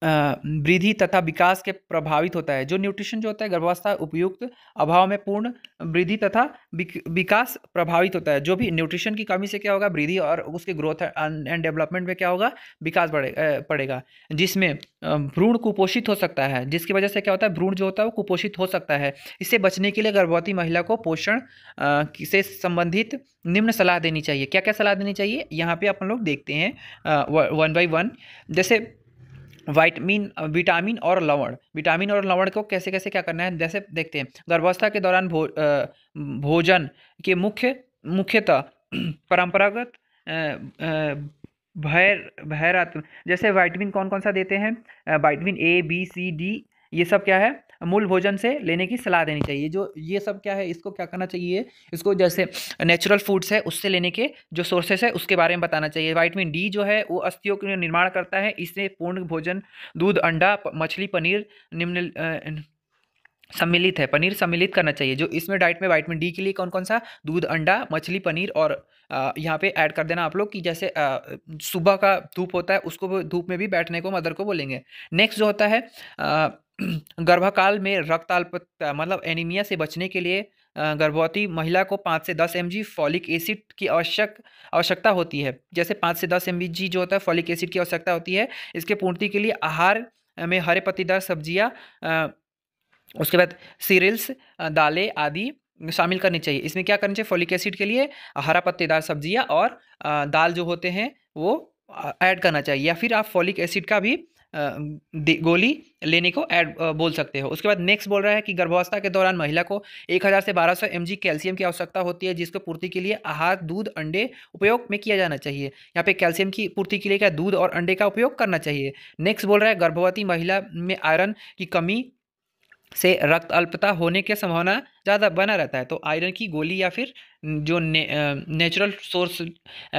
वृद्धि तथा विकास के प्रभावित होता है। जो न्यूट्रिशन जो होता है गर्भावस्था उपयुक्त अभाव में पूर्ण वृद्धि तथा विकास प्रभावित होता है। जो भी न्यूट्रिशन की कमी से क्या होगा, वृद्धि और उसके ग्रोथ एंड डेवलपमेंट में क्या होगा, विकास पड़ेगा। जिसमें भ्रूण कुपोषित हो सकता है, जिसकी वजह से क्या होता है, भ्रूण जो होता है वो कुपोषित हो सकता है। इससे बचने के लिए गर्भवती महिला को पोषण से संबंधित निम्न सलाह देनी चाहिए। क्या क्या सलाह देनी चाहिए यहाँ पे अपन लोग देखते हैं 1 बाई 1। जैसे विटामिन और लवण को कैसे कैसे क्या करना है, जैसे देखते हैं। गर्भावस्था के दौरान भोजन के मुख्यतः परंपरागत भैरत्व, जैसे विटामिन कौन कौन सा देते हैं, vitamin A B C D, ये सब क्या है मूल भोजन से लेने की सलाह देनी चाहिए। जो ये सब क्या है, इसको क्या करना चाहिए, इसको जैसे नेचुरल फूड्स है उससे लेने के जो सोर्सेस है उसके बारे में बताना चाहिए। विटामिन डी जो है वो अस्थियों का निर्माण करता है। इससे पूर्ण भोजन दूध, अंडा, मछली, पनीर निम्न सम्मिलित है। पनीर सम्मिलित करना चाहिए। जो इसमें डाइट में विटामिन डी के लिए कौन कौन सा, दूध, अंडा, मछली, पनीर, और यहाँ पे ऐड कर देना आप लोग कि जैसे सुबह का धूप होता है उसको धूप में भी बैठने को मदर को बोलेंगे। नेक्स्ट जो होता है गर्भकाल में रक्त अल्पता मतलब एनीमिया से बचने के लिए गर्भवती महिला को 5 से 10 mg फॉलिक एसिड की आवश्यकता होती है। जैसे 5 से 10 mg जो होता है फॉलिक एसिड की आवश्यकता होती है। इसके पूर्ति के लिए आहार में हरे पत्तेदार सब्जियां, उसके बाद सीरियल्स, दालें आदि शामिल करनी चाहिए। इसमें क्या करना चाहिए? फॉलिक एसिड के लिए हरा पत्तेदार सब्जियां और दाल जो होते हैं वो ऐड करना चाहिए, या फिर आप फॉलिक एसिड का भी गोली लेने को ऐड बोल सकते हो। उसके बाद नेक्स्ट बोल रहा है कि गर्भावस्था के दौरान महिला को 1000 से 1200 mg कैल्शियम की आवश्यकता होती है, जिसको पूर्ति के लिए आहार, दूध, अंडे उपयोग में किया जाना चाहिए। यहाँ पे कैल्शियम की पूर्ति के लिए क्या दूध और अंडे का उपयोग करना चाहिए। नेक्स्ट बोल रहा है गर्भवती महिला में आयरन की कमी से रक्त अल्पता होने की संभावना ज़्यादा बना रहता है, तो आयरन की गोली या फिर जो natural source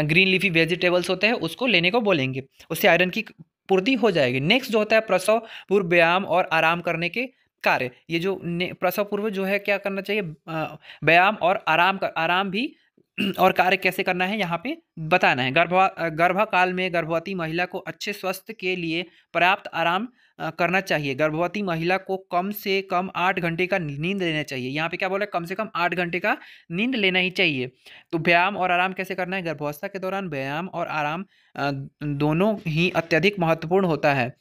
green leafy vegetables होते हैं उसको लेने को बोलेंगे, उससे आयरन की पूर्ति हो जाएगी। नेक्स्ट जो होता है प्रसव पूर्व व्यायाम और आराम करने के कार्य। ये जो प्रसव पूर्व जो है क्या करना चाहिए? व्यायाम और आराम भी और कार्य कैसे करना है यहाँ पे बताना है। गर्भकाल में गर्भवती महिला को अच्छे स्वास्थ्य के लिए पर्याप्त आराम करना चाहिए। गर्भवती महिला को कम से कम 8 घंटे का नींद लेना चाहिए। यहाँ पे क्या बोला है? कम से कम 8 घंटे का नींद लेना ही चाहिए। तो व्यायाम और आराम कैसे करना है? गर्भावस्था के दौरान व्यायाम और आराम दोनों ही अत्यधिक महत्वपूर्ण होता है।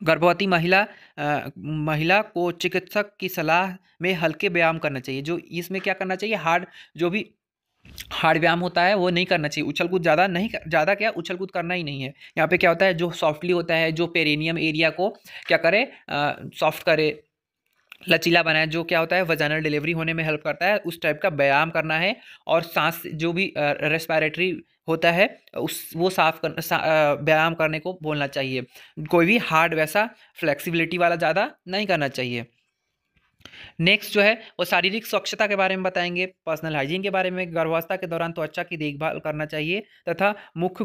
गर्भवती महिला को चिकित्सक की सलाह में हल्के व्यायाम करना चाहिए। जो इसमें क्या करना चाहिए? जो भी हार्ड व्यायाम होता है वो नहीं करना चाहिए। उछल कूद ज़्यादा क्या उछल कूद करना ही नहीं है। यहाँ पे क्या होता है? जो सॉफ्टली होता है, जो पेरिनियम एरिया को क्या करे? सॉफ्ट करे, लचीला बनाए, जो क्या होता है वजाइनल डिलीवरी होने में हेल्प करता है, उस टाइप का व्यायाम करना है। और सांस जो भी रेस्पिरेटरी होता है वो व्यायाम करने को बोलना चाहिए। कोई भी हार्ड वैसा फ्लेक्सिबिलिटी वाला ज़्यादा नहीं करना चाहिए। नेक्स्ट जो है वो शारीरिक स्वच्छता के बारे में बताएंगे, पर्सनल हाइजीन के बारे में। गर्भावस्था के दौरान त्वचा की देखभाल करना चाहिए तथा मुख्य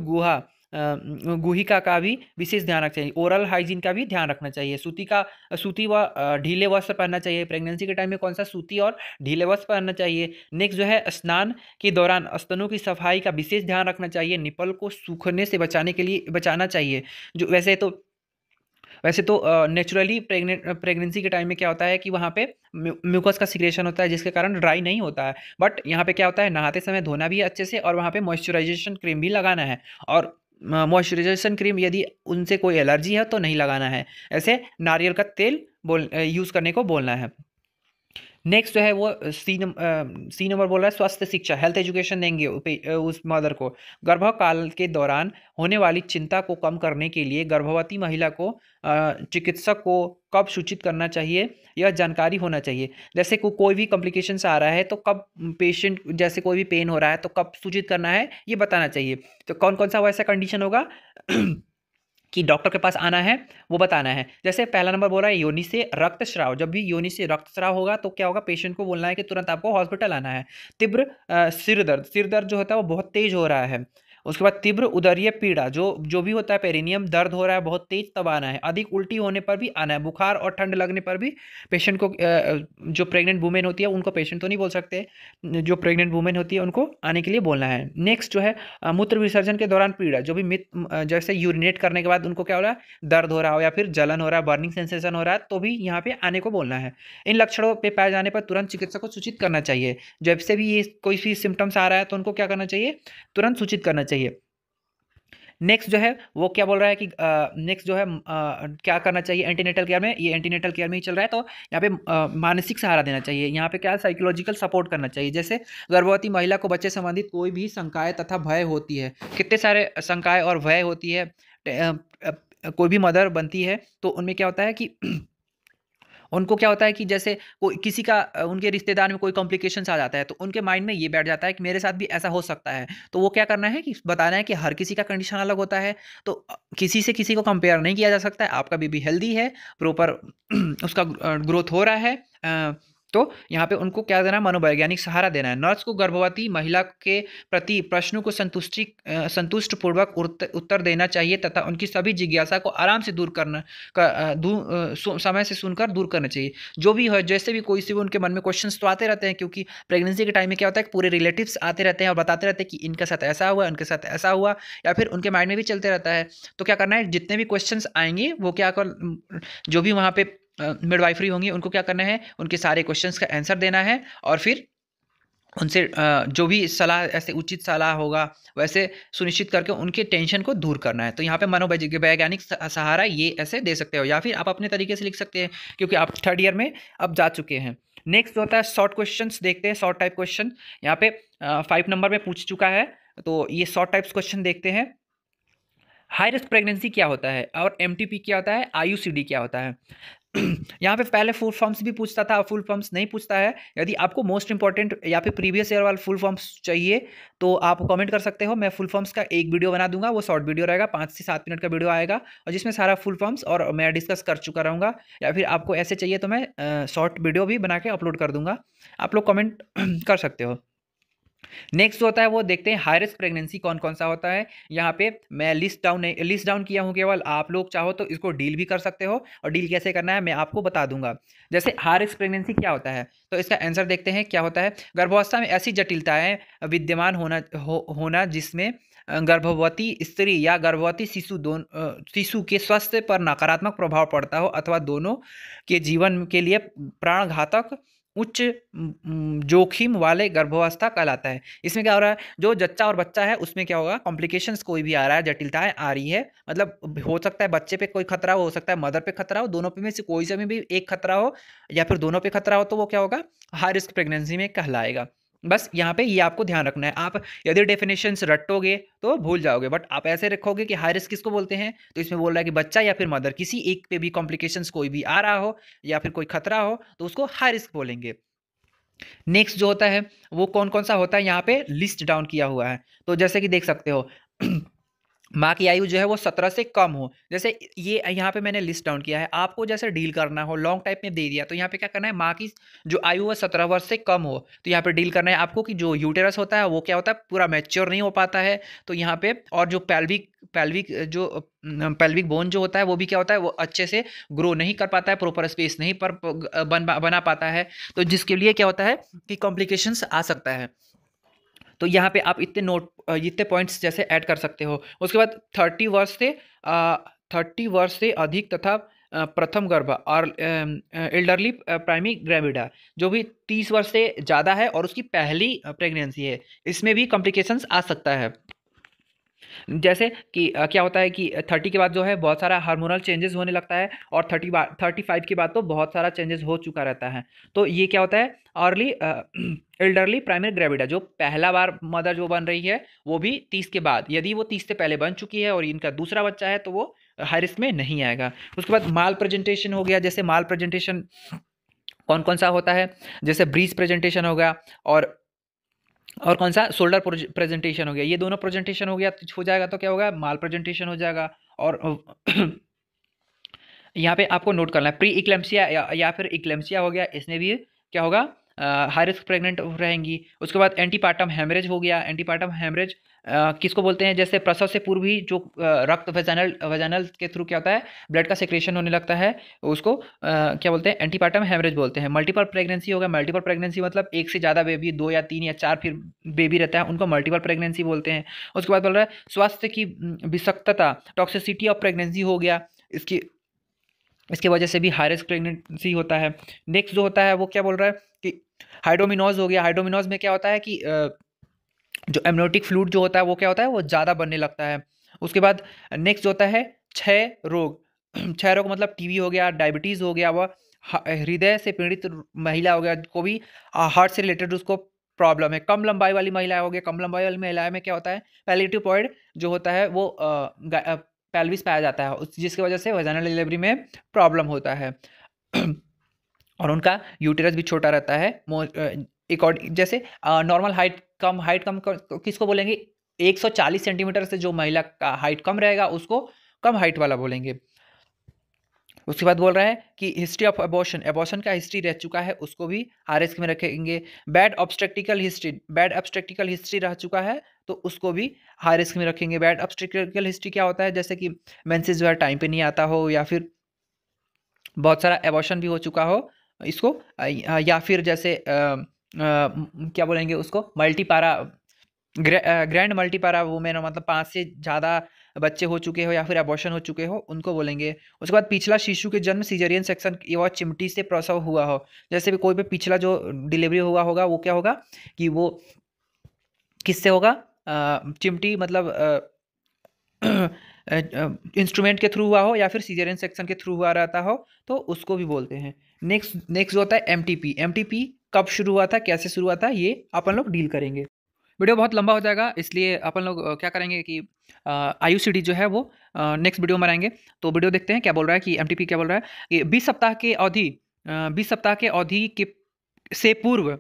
गुहिका का भी विशेष ध्यान रखना चाहिए। ओरल हाइजीन का भी ध्यान रखना चाहिए। सूती व ढीले वस्त्र पहनना चाहिए। प्रेगनेंसी के टाइम में कौन सा? सूती और ढीले वस्त्र पहनना चाहिए। नेक्स्ट जो है स्नान के दौरान स्तनों की सफाई का विशेष ध्यान रखना चाहिए। निपल को सूखने से बचाना चाहिए। जो वैसे तो नेचुरली प्रेगनेंसी के टाइम में क्या होता है कि वहाँ पे म्यूकस का सिक्रेशन होता है, जिसके कारण ड्राई नहीं होता है। बट यहाँ पे क्या होता है? नहाते समय धोना भी है अच्छे से, और वहाँ पे मॉइस्चराइजेशन क्रीम भी लगाना है। और मॉइस्चराइजेशन क्रीम यदि उनसे कोई एलर्जी है तो नहीं लगाना है। ऐसे नारियल का तेल यूज़ करने को बोलना है। नेक्स्ट जो है वो सी नंबर बोल रहा है स्वास्थ्य शिक्षा, हेल्थ एजुकेशन देंगे उस मदर को। गर्भकाल के दौरान होने वाली चिंता को कम करने के लिए गर्भवती महिला को चिकित्सक को कब सूचित करना चाहिए यह जानकारी होना चाहिए। जैसे कोई भी कॉम्प्लिकेशंस आ रहा है तो कब पेशेंट, जैसे कोई भी पेन हो रहा है तो कब सूचित करना है ये बताना चाहिए। तो कौन कौन सा वैसा कंडीशन होगा कि डॉक्टर के पास आना है वो बताना है। जैसे पहला नंबर बोल रहा है योनि से रक्तस्राव। जब भी योनि से रक्तस्राव होगा तो क्या होगा? पेशेंट को बोलना है कि तुरंत आपको हॉस्पिटल आना है। तीव्र सिर दर्द जो होता है वो बहुत तेज हो रहा है। उसके बाद तीव्र उदरीय पीड़ा, जो भी होता है पेरिनियम दर्द हो रहा है बहुत तेज, तब आना है। अधिक उल्टी होने पर भी आना है। बुखार और ठंड लगने पर भी पेशेंट को, जो प्रेग्नेंट वुमेन होती है उनको पेशेंट तो नहीं बोल सकते, जो प्रेग्नेंट वुमेन होती है उनको आने के लिए बोलना है। नेक्स्ट जो है मूत्र विसर्जन के दौरान पीड़ा, जो भी जैसे यूरिनेट करने के बाद उनको क्या हो रहा है? दर्द हो रहा हो या फिर जलन हो रहा है, बर्निंग सेंसेशन हो रहा है, तो भी यहाँ पे आने को बोलना है। इन लक्षणों पे पाए जाने पर तुरंत चिकित्सक को सूचित करना चाहिए। जब से भी ये कोई भी सिम्टम्स आ रहा है तो उनको क्या करना चाहिए? तुरंत सूचित करना चाहिए। नेक्स्ट जो है वो क्या बोल रहा है कि नेक्स्ट जो है क्या करना चाहिए एंटीनेटल केयर में? ये एंटीनेटल केयर में ही चल रहा है, तो यहाँ पे मानसिक सहारा देना चाहिए। यहाँ पे क्या साइकोलॉजिकल सपोर्ट करना चाहिए। जैसे गर्भवती महिला को बच्चे संबंधित कोई भी शंकाएं तथा भय होती है, कितने सारे शंकाएं और भय होती है कोई भी मदर बनती है तो उनमें क्या होता है कि उनको क्या होता है कि जैसे कोई किसी का उनके रिश्तेदार में कोई कॉम्प्लिकेशंस आ जाता है तो उनके माइंड में ये बैठ जाता है कि मेरे साथ भी ऐसा हो सकता है। तो वो क्या करना है कि बताना है कि हर किसी का कंडीशन अलग होता है, तो किसी से किसी को कंपेयर नहीं किया जा सकता है। आपका बेबी हेल्दी है, प्रॉपर उसका ग्रोथ हो रहा है, तो यहाँ पे उनको क्या देना है? मनोवैज्ञानिक सहारा देना है। नर्स को गर्भवती महिला के प्रति प्रश्नों को संतुष्ट पूर्वक उत्तर देना चाहिए तथा उनकी सभी जिज्ञासा को आराम से समय से सुनकर दूर करना चाहिए। जो भी हो, जैसे भी कोई से भी उनके मन में क्वेश्चंस तो आते रहते हैं, क्योंकि प्रेगनेंसी के टाइम में क्या होता है पूरे रिलेटिव्स आते रहते हैं और बताते रहते हैं कि इनके साथ ऐसा हुआ, इनके साथ ऐसा हुआ, या फिर उनके माइंड में भी चलते रहता है। तो क्या करना है? जितने भी क्वेश्चंस आएंगे वो क्या कर, जो भी वहाँ पे मिडवाइफरी होंगी उनको क्या करना है, उनके सारे क्वेश्चंस का आंसर देना है और फिर उनसे जो भी सलाह ऐसे उचित सलाह होगा वैसे सुनिश्चित करके उनके टेंशन को दूर करना है। तो यहाँ पे मनोवैज्ञानिक सहारा ये ऐसे दे सकते हो या फिर आप अपने तरीके से लिख सकते हैं क्योंकि आप थर्ड ईयर में अब जा चुके हैं। नेक्स्ट होता है शॉर्ट क्वेश्चंस, देखते हैं शॉर्ट टाइप क्वेश्चन। यहाँ पे 5 नंबर में पूछ चुका है, तो ये शॉर्ट टाइप्स क्वेश्चन देखते हैं। हाई रिस्क प्रेगनेंसी क्या होता है और एमटीपी क्या होता है, आईयूसीडी क्या होता है। यहाँ पे पहले फुल फॉर्म्स भी पूछता था, फुल फॉर्म्स नहीं पूछता है। यदि आपको मोस्ट इंपॉर्टेंट या फिर प्रीवियस ईयर वाला फुल फॉर्म्स चाहिए तो आप कमेंट कर सकते हो, मैं फुल फॉर्म्स का एक वीडियो बना दूंगा। वो शॉर्ट वीडियो रहेगा, 5 से 7 मिनट का वीडियो आएगा और जिसमें सारा फुल फॉर्म्स और मैं डिस्कस कर चुका रहूँगा। या फिर आपको ऐसे चाहिए तो मैं शॉर्ट वीडियो भी बना के अपलोड कर दूंगा, आप लोग कमेंट कर सकते हो। नेक्स्ट होता है वो देखते हैं हाई रिस्क प्रेगनेंसी कौन कौन सा होता है। यहाँ पे मैं लिस्ट डाउन किया हूँ केवल, आप लोग चाहो तो इसको डील भी कर सकते हो और डील कैसे करना है मैं आपको बता दूंगा। जैसे हाई रिस्क प्रेगनेंसी क्या होता है तो इसका आंसर देखते हैं क्या होता है। गर्भावस्था में ऐसी जटिलताएं विद्यमान होना जिसमें गर्भवती स्त्री या गर्भवती शिशु के स्वास्थ्य पर नकारात्मक प्रभाव पड़ता हो अथवा दोनों के जीवन के लिए प्राणघातक उच्च जोखिम वाले गर्भावस्था कहलाता है। इसमें क्या हो रहा है, जो जच्चा और बच्चा है उसमें क्या होगा, कॉम्प्लिकेशंस कोई भी आ रहा है, जटिलताएं आ रही है, मतलब हो सकता है बच्चे पे कोई खतरा हो सकता है मदर पे खतरा हो, दोनों पे में से कोई से में भी एक खतरा हो या फिर दोनों पे खतरा हो, तो वो क्या होगा, हाई रिस्क प्रेगनेंसी में कहलाएगा। बस यहाँ पे ये आपको ध्यान रखना है। आप यदि डेफिनेशंस रटोगे तो भूल जाओगे, बट आप ऐसे रखोगे कि हाई रिस्क किसको बोलते हैं, तो इसमें बोल रहा है कि बच्चा या फिर मदर किसी एक पे भी कॉम्प्लिकेशंस कोई भी आ रहा हो या फिर कोई खतरा हो तो उसको हाई रिस्क बोलेंगे। नेक्स्ट जो होता है वो कौन कौन सा होता है, यहाँ पे लिस्ट डाउन किया हुआ है। तो जैसे कि देख सकते हो माँ की आयु जो है वो 17 से कम हो, जैसे ये यहाँ पे मैंने लिस्ट डाउन किया है। आपको जैसे डील करना हो लॉन्ग टाइप में दे दिया, तो यहाँ पे क्या करना है, माँ की जो आयु है 17 वर्ष से कम हो, तो यहाँ पे डील करना है आपको कि जो यूटेरस होता है वो क्या होता है, पूरा मैच्योर नहीं हो पाता है। तो यहाँ पे और जो पेल्विक बोन जो होता है वो भी क्या होता है, वो अच्छे से ग्रो नहीं कर पाता है, प्रॉपर स्पेस नहीं पर बना पाता है, तो जिसके लिए क्या होता है कि कॉम्प्लिकेशंस आ सकता है। तो यहाँ पे आप इतने पॉइंट्स जैसे ऐड कर सकते हो। उसके बाद 30 वर्ष से अधिक तथा प्रथम गर्भ और एल्डरली प्राइमरी ग्रेविडा जो भी 30 वर्ष से ज़्यादा है और उसकी पहली प्रेगनेंसी है, इसमें भी कॉम्प्लिकेशंस आ सकता है। जैसे कि क्या होता है कि 30 के बाद जो है बहुत सारा हार्मोनल चेंजेस होने लगता है और 35 के बाद तो बहुत सारा चेंजेस हो चुका रहता है। तो ये क्या होता है, अर्ली एल्डरली प्राइमरी ग्रेविडा, जो पहला बार मदर जो बन रही है वो भी 30 के बाद, यदि वो 30 से पहले बन चुकी है और इनका दूसरा बच्चा है तो वो हाई रिस्क में नहीं आएगा। उसके बाद माल प्रेजेंटेशन हो गया, जैसे माल प्रेजेंटेशन कौन कौन सा होता है, जैसे ब्रीज प्रेजेंटेशन हो गया और कौन सा शोल्डर प्रेजेंटेशन हो गया, ये दोनों प्रेजेंटेशन हो जाएगा तो क्या होगा, माल प्रेजेंटेशन हो जाएगा। और यहाँ पे आपको नोट करना है प्री इक्लेम्सिया या फिर इक्लेम्सिया हो गया, इसमें भी क्या होगा, हाई रिस्क प्रेग्नेंट रहेंगी। उसके बाद एंटीपार्टम हेमरेज हो गया, एंटीपार्टम हेमरेज किसको बोलते हैं, जैसे प्रसव से पूर्व ही जो रक्त वेजानल के थ्रू क्या होता है, ब्लड का सेक्रेशन होने लगता है, उसको क्या बोलते हैं, एंटीपार्टम हेमरेज बोलते हैं। मल्टीपल प्रेगनेंसी होगा, मल्टीपल प्रेगनेंसी मतलब एक से ज़्यादा बेबी, 2 या 3 या 4 फिर बेबी रहता है, उनको मल्टीपल प्रेगनेंसी बोलते हैं। उसके बाद बोल रहा है स्वास्थ्य की विषाक्तता, टॉक्सिसिटी ऑफ प्रेगनेंसी हो गया, इसकी वजह से भी हाई रिस्क प्रेगनेंसी होता है। नेक्स्ट जो होता है वो क्या बोल रहा है कि हाइड्रोमिनोज हो गया, हाइड्रोमिनोज में क्या होता है कि जो एमनियोटिक फ्लूइड जो होता है वो क्या होता है, वो ज़्यादा बनने लगता है। उसके बाद नेक्स्ट होता है क्षय रोग क्षय रोग मतलब टीबी हो गया, डायबिटीज़ हो गया, वह हृदय से पीड़ित महिला हो गया, को भी हार्ट से रिलेटेड उसको प्रॉब्लम है। कम लंबाई वाली महिला हो गया, कम लंबाई वाली महिला में क्या होता है, पैलेटिव पॉइड जो होता है वो पेल्विस पाया जाता है, जिसकी वजह से वजाइनल डिलीवरी में प्रॉब्लम होता है और उनका यूटेरस भी छोटा रहता है। जैसे नॉर्मल हाइट कम किसको बोलेंगे, 140 सेंटीमीटर से जो महिला का हाइट कम रहेगा उसको कम हाइट वाला बोलेंगे। उसके बाद बोल रहा है कि हिस्ट्री ऑफ एबॉर्शन का हिस्ट्री रह चुका है उसको भी हाई रिस्क में रखेंगे। बैड ऑब्स्टेट्रिकल हिस्ट्री रह चुका है तो उसको भी हाई रिस्क में रखेंगे। बैड ऑब्स्टेट्रिकल हिस्ट्री क्या होता है, जैसे कि मेंसेस जो है टाइम पे नहीं आता हो या फिर बहुत सारा एबॉर्शन भी हो चुका हो इसको, या फिर जैसे क्या बोलेंगे उसको, मल्टीपारा ग्रैंड मल्टीपारा वुमेन, मतलब 5 से ज़्यादा बच्चे हो चुके हो या फिर अबॉर्शन हो चुके हो उनको बोलेंगे। उसके बाद पिछला शिशु के जन्म सीजरियन सेक्शन या चिमटी से प्रसव हुआ हो, जैसे भी कोई भी पिछला जो डिलीवरी हुआ होगा वो क्या होगा कि वो किससे होगा, चिमटी मतलब इंस्ट्रूमेंट के थ्रू हुआ हो या फिर सीजरियन सेक्शन के थ्रू हुआ रहता हो तो उसको भी बोलते हैं। नेक्स्ट नेक्स्ट जो होता है एमटीपी। एमटीपी कब शुरू हुआ था, कैसे शुरू हुआ था, ये अपन लोग डील करेंगे। वीडियो बहुत लंबा हो जाएगा इसलिए अपन लोग क्या करेंगे कि आयुसीडी जो है वो नेक्स्ट वीडियो में बनाएंगे। तो वीडियो देखते हैं क्या बोल रहा है कि एमटीपी क्या बोल रहा है कि 20 सप्ताह के अवधि 20 सप्ताह के अवधि के से पूर्व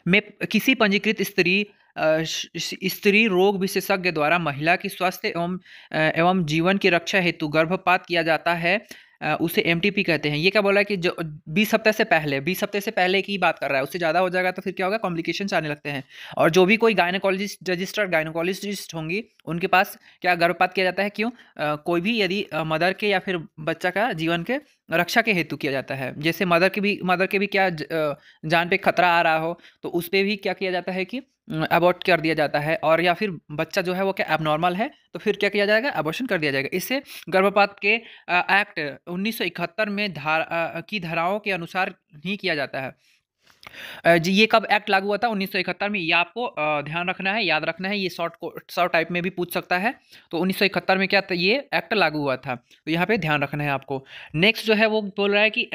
में किसी पंजीकृत स्त्री रोग विशेषज्ञ द्वारा महिला की स्वास्थ्य एवं जीवन की रक्षा हेतु गर्भपात किया जाता है, उसे एमटीपी कहते हैं। ये क्या बोला है कि जो 20 हफ्ते से पहले, 20 हफ्ते से पहले की बात कर रहा है, उससे ज़्यादा हो जाएगा तो फिर क्या होगा, कॉम्प्लिकेशंस आने लगते हैं। और जो भी कोई गायनोकोलॉजिस्ट, रजिस्टर्ड गायनोकोलॉजिस्ट होंगी उनके पास क्या गर्भपात किया जाता है, क्यों, कोई भी यदि मदर के या फिर बच्चा का जीवन के रक्षा के हेतु किया जाता है। जैसे मदर के भी क्या जान पे खतरा आ रहा हो तो उस पर भी क्या किया जाता है कि अबॉर्ट कर दिया जाता है। और या फिर बच्चा जो है वो क्या एबनॉर्मल है तो फिर क्या किया जाएगा, अबॉर्शन कर दिया जाएगा। इससे गर्भपात के एक्ट 1971 में की धाराओं के अनुसार ही किया जाता है। जी ये कब एक्ट लागू हुआ था, 1971 में, ये आपको ध्यान रखना है, याद रखना है। ये शॉर्ट टाइप में भी पूछ सकता है। तो 1971 में क्या था, ये एक्ट लागू हुआ था, तो यहाँ पे ध्यान रखना है आपको। नेक्स्ट जो है वो बोल रहा है कि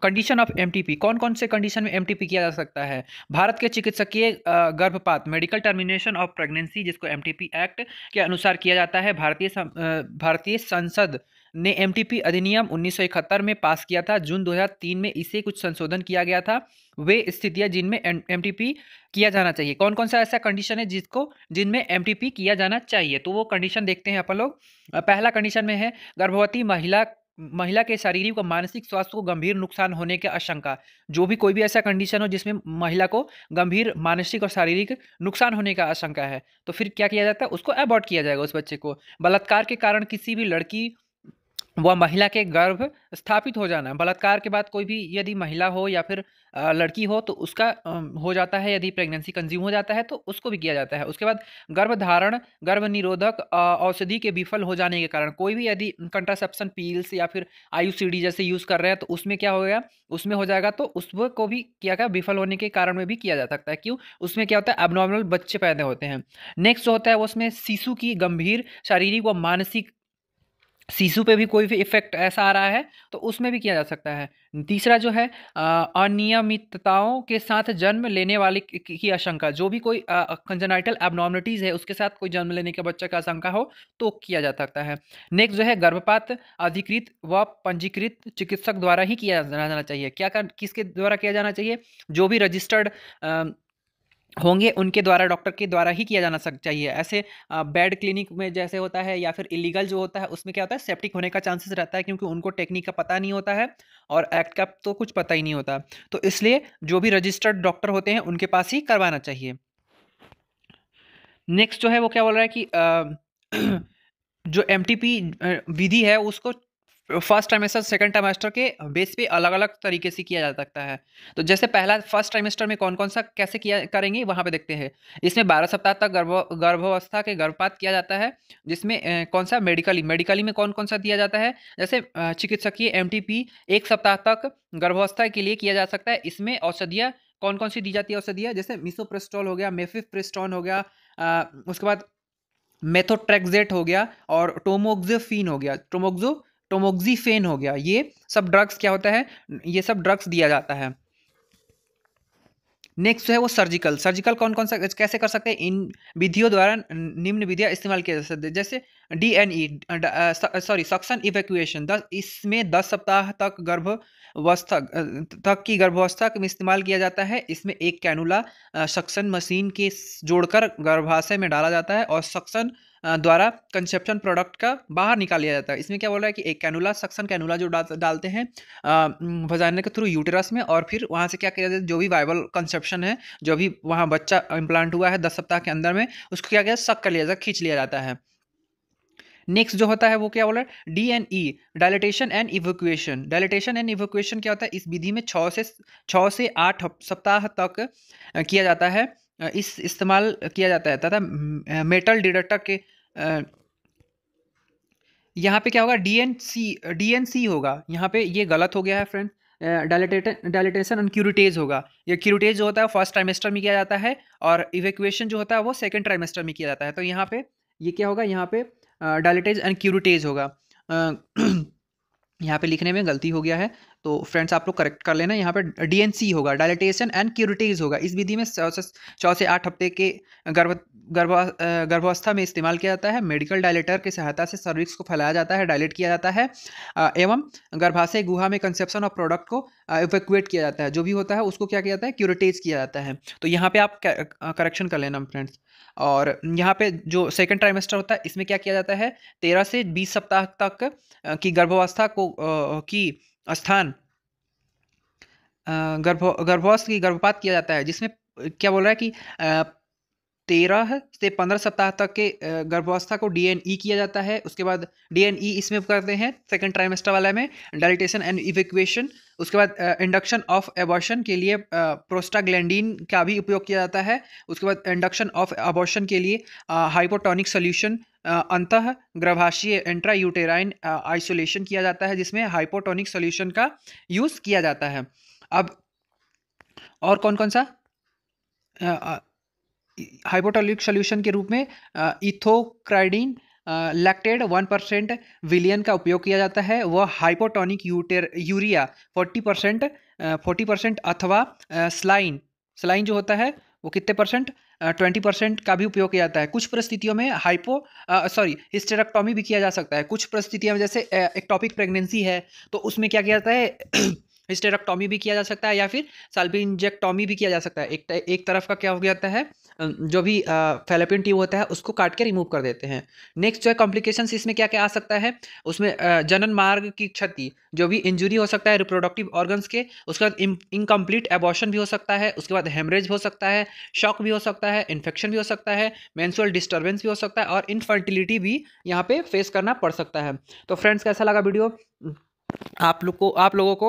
कंडीशन ऑफ एमटीपी, कौन कौन से कंडीशन में एमटीपी किया जा सकता है। भारत के चिकित्सकीय गर्भपात, मेडिकल टर्मिनेशन ऑफ प्रेगनेंसी, जिसको एमटीपी एक्ट के अनुसार किया जाता है। भारतीय संसद ने एमटीपी अधिनियम 1971 में पास किया था। जून 2003 में इसे कुछ संशोधन किया गया था। वे स्थितियां जिनमें एमटीपी किया जाना चाहिए, कौन कौन सा ऐसा कंडीशन है जिनमें एमटीपी किया जाना चाहिए, तो वो कंडीशन देखते हैं अपन लोग। पहला कंडीशन में है गर्भवती महिला के शारीरिक और मानसिक स्वास्थ्य को गंभीर नुकसान होने की आशंका। जो भी कोई भी ऐसा कंडीशन हो जिसमें महिला को गंभीर मानसिक और शारीरिक नुकसान होने का आशंका है तो फिर क्या किया जाता है, उसको अबॉर्ट किया जाएगा उस बच्चे को। बलात्कार के कारण किसी भी लड़की वह महिला के गर्भ स्थापित हो जाना, बलात्कार के बाद कोई भी यदि महिला हो या फिर लड़की हो तो उसका हो जाता है, यदि प्रेगनेंसी कंज्यूम हो जाता है तो उसको भी किया जाता है। उसके बाद गर्भधारण, गर्भ निरोधक औषधि के विफल हो जाने के कारण, कोई भी यदि कंट्रासेप्शन पील्स या फिर आयुसीडी जैसे यूज़ कर रहे हैं तो उसमें क्या होगा, उसमें हो जाएगा तो उसको भी क्या क्या विफल होने के कारण में भी किया जा सकता है। क्यों, उसमें क्या होता है, एबनॉर्मल बच्चे पैदा होते हैं। नेक्स्ट जो होता है उसमें शिशु की गंभीर शारीरिक व मानसिक, शिशु पे भी कोई भी इफेक्ट ऐसा आ रहा है तो उसमें भी किया जा सकता है। तीसरा जो है अनियमितताओं के साथ जन्म लेने वाले की आशंका, जो भी कोई कंजेनाइटल एबनॉर्मलिटीज़ है उसके साथ कोई जन्म लेने के बच्चे का आशंका हो तो किया जा सकता है। नेक्स्ट जो है गर्भपात अधिकृत व पंजीकृत चिकित्सक द्वारा ही किया जाना चाहिए। किसके द्वारा किया जाना चाहिए, जो भी रजिस्टर्ड होंगे उनके द्वारा, डॉक्टर के द्वारा ही किया जाना चाहिए। ऐसे बेड क्लिनिक में जैसे होता है या फिर इलीगल जो होता है उसमें क्या होता है, सेप्टिक होने का चांसेस रहता है क्योंकि उनको टेक्निक का पता नहीं होता है और एक्ट का तो कुछ पता ही नहीं होता। तो इसलिए जो भी रजिस्टर्ड डॉक्टर होते हैं उनके पास ही करवाना चाहिए। नेक्स्ट जो है वो क्या बोल रहा है कि जो एमटीपी विधि है उसको फर्स्ट ट्राइमेस्टर सेकंड ट्राइमेस्टर के बेस पे अलग अलग तरीके से किया जा सकता है। तो जैसे पहला फर्स्ट ट्राइमेस्टर में कौन कौन सा कैसे किया करेंगे वहाँ पे देखते हैं। इसमें 12 सप्ताह तक गर्भावस्था के गर्भपात किया जाता है, जिसमें कौन सा मेडिकली में कौन कौन सा दिया जाता है। जैसे चिकित्सकीय एमटीपी 1 सप्ताह तक गर्भावस्था के लिए किया जा सकता है। इसमें औषधियाँ कौन कौन सी दी जाती है, औषधियाँ जैसे मिसोप्रेस्टोल हो गया, मेफिप्रेस्टोन हो गया, उसके बाद मेथोट्रेक्सेट हो गया और टोमोक्सिफेन हो गया, टोमोक्सिफेन हो गया। ये सब ड्रग्स क्या होता है, ये सब ड्रग्स दिया जाता है। नेक्स्ट जो है वो सर्जिकल कौन कौन सा कैसे कर सकते हैं, इन विधियों द्वारा निम्न विधियां इस्तेमाल किया जा सकते हैं। जैसे DNE सॉरी सक्शन इवैक्यूएशन, इसमें 10 सप्ताह तक की गर्भावस्था में इस्तेमाल किया जाता है। इसमें एक कैनुला सक्शन मशीन के जोड़कर गर्भाशय में डाला जाता है और सक्शन द्वारा कंसेप्शन प्रोडक्ट का बाहर निकाल लिया जाता है। इसमें क्या बोल रहा है कि एक कैनुला, सक्शन कैनुला जो डालते हैं वजाइना के थ्रू यूटेरस में, और फिर वहाँ से क्या किया जाता है, जो भी वाइबल कंसेप्शन है, जो भी वहाँ बच्चा इम्प्लांट हुआ है 10 सप्ताह के अंदर में, उसको क्या किया, सक कर लिया जाता है, खींच लिया जाता है। नेक्स्ट जो होता है वो क्या बोला, DNE डायलिटेशन एंड इवैक्यूएशन क्या होता है, इस विधि में 6 से 8 सप्ताह तक किया जाता है। इस इस्तेमाल किया जाता है तथा मेटल डिटेक्टर के यहाँ पे क्या होगा, डीएनसी होगा, यहाँ पे ये गलत हो गया है फ्रेंड। डायलिटेशन एंड क्यूरिटेज होगा। ये क्यूरिटेज जो होता है फर्स्ट ट्राइमेस्टर में किया जाता है और इवेक्यूएशन जो होता है वो सेकंड ट्राइमेस्टर में किया जाता है। तो यहाँ पे ये क्या होगा, यहाँ पे डायलिटेज एंड क्यूरिटेज होगा। यहाँ पे लिखने में गलती हो गया है, तो फ्रेंड्स आप लोग करेक्ट कर लेना। यहाँ पे डीएनसी होगा, डायलिटेशन एंड क्यूरिटेज होगा। इस विधि में 6 से 8 हफ्ते के गर्भावस्था में इस्तेमाल किया जाता है। मेडिकल डायलेटर की सहायता से सर्विक्स को फैलाया जाता है, डायलेट किया जाता है, एवं गर्भाशय गुहा में कंसेप्शन ऑफ प्रोडक्ट को इवैक्यूएट किया जाता है। जो भी होता है उसको क्या किया जाता है, क्यूरिटेज किया जाता है। तो यहाँ पे आप करेक्शन कर लेना फ्रेंड्स। और यहाँ पे जो सेकंड ट्राइमेस्टर होता है इसमें क्या किया जाता है, 13 से 20 सप्ताह तक की गर्भावस्था को की स्थान गर्भावस्था की गर्भपात किया जाता है, जिसमें क्या बोल रहा है कि 13 से 15 सप्ताह तक के गर्भावस्था को डीएनई किया जाता है। उसके बाद डीएनई इसमें करते हैं सेकंड ट्राइमेस्टर वाला में, डायलिटेशन एंड इवैक्यूएशन। उसके बाद इंडक्शन ऑफ एबॉर्शन के लिए प्रोस्टाग्लैंडिन का भी उपयोग किया जाता है। उसके बाद इंडक्शन ऑफ एबॉर्शन के लिए हाइपोटोनिक सोल्यूशन अंतः गर्भाशयीय इंट्रा यूटेराइन आइसोलेशन किया जाता है, जिसमें हाइपोटोनिक सोल्यूशन का यूज़ किया जाता है। अब और कौन कौन सा हाइपोटोनिक सोल्यूशन के रूप में इथोक्राइडिन लैक्टेड 1% विलियन का उपयोग किया जाता है। वह हाइपोटोनिक यूरिया 40% अथवा स्लाइन जो होता है वो कितने परसेंट, 20% का भी उपयोग किया जाता है। कुछ परिस्थितियों में हिस्टेरेक्टोमी भी किया जा सकता है। कुछ परिस्थितियों में जैसे एक्टोपिक प्रेगनेंसी है तो उसमें क्या किया जाता है हिस्टेरेक्टोमी भी किया जा सकता है, या फिर साल्पिंजेक्टोमी भी किया जा सकता है। एक तरफ का क्या हो जाता है, जो भी फैलोपियन ट्यूब होता है उसको काट के रिमूव कर देते हैं। नेक्स्ट जो है कॉम्प्लिकेशंस, इसमें क्या क्या आ सकता है, उसमें जनन मार्ग की क्षति, जो भी इंजुरी हो सकता है रिप्रोडक्टिव ऑर्गन्स के। उसके बाद इनकम्प्लीट एबॉर्शन भी हो सकता है। उसके बाद हेमरेज हो सकता है, शॉक भी हो सकता है, इन्फेक्शन भी हो सकता है, मेंस्ट्रुअल डिस्टर्बेंस भी हो सकता है, और इनफर्टिलिटी भी यहाँ पे फेस करना पड़ सकता है। तो फ्रेंड्स कैसा लगा वीडियो आप लोगों को?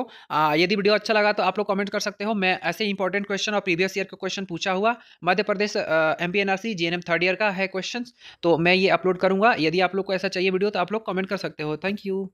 यदि वीडियो अच्छा लगा तो आप लोग कमेंट कर सकते हो। मैं ऐसे इंपॉर्टेंट क्वेश्चन और प्रीवियस ईयर का क्वेश्चन पूछा हुआ Madhya Pradesh एमपीएनआरसी GNM third year का है क्वेश्चंस, तो मैं ये अपलोड करूंगा। यदि आप लोग को ऐसा चाहिए वीडियो तो आप लोग कमेंट कर सकते हो। Thank you.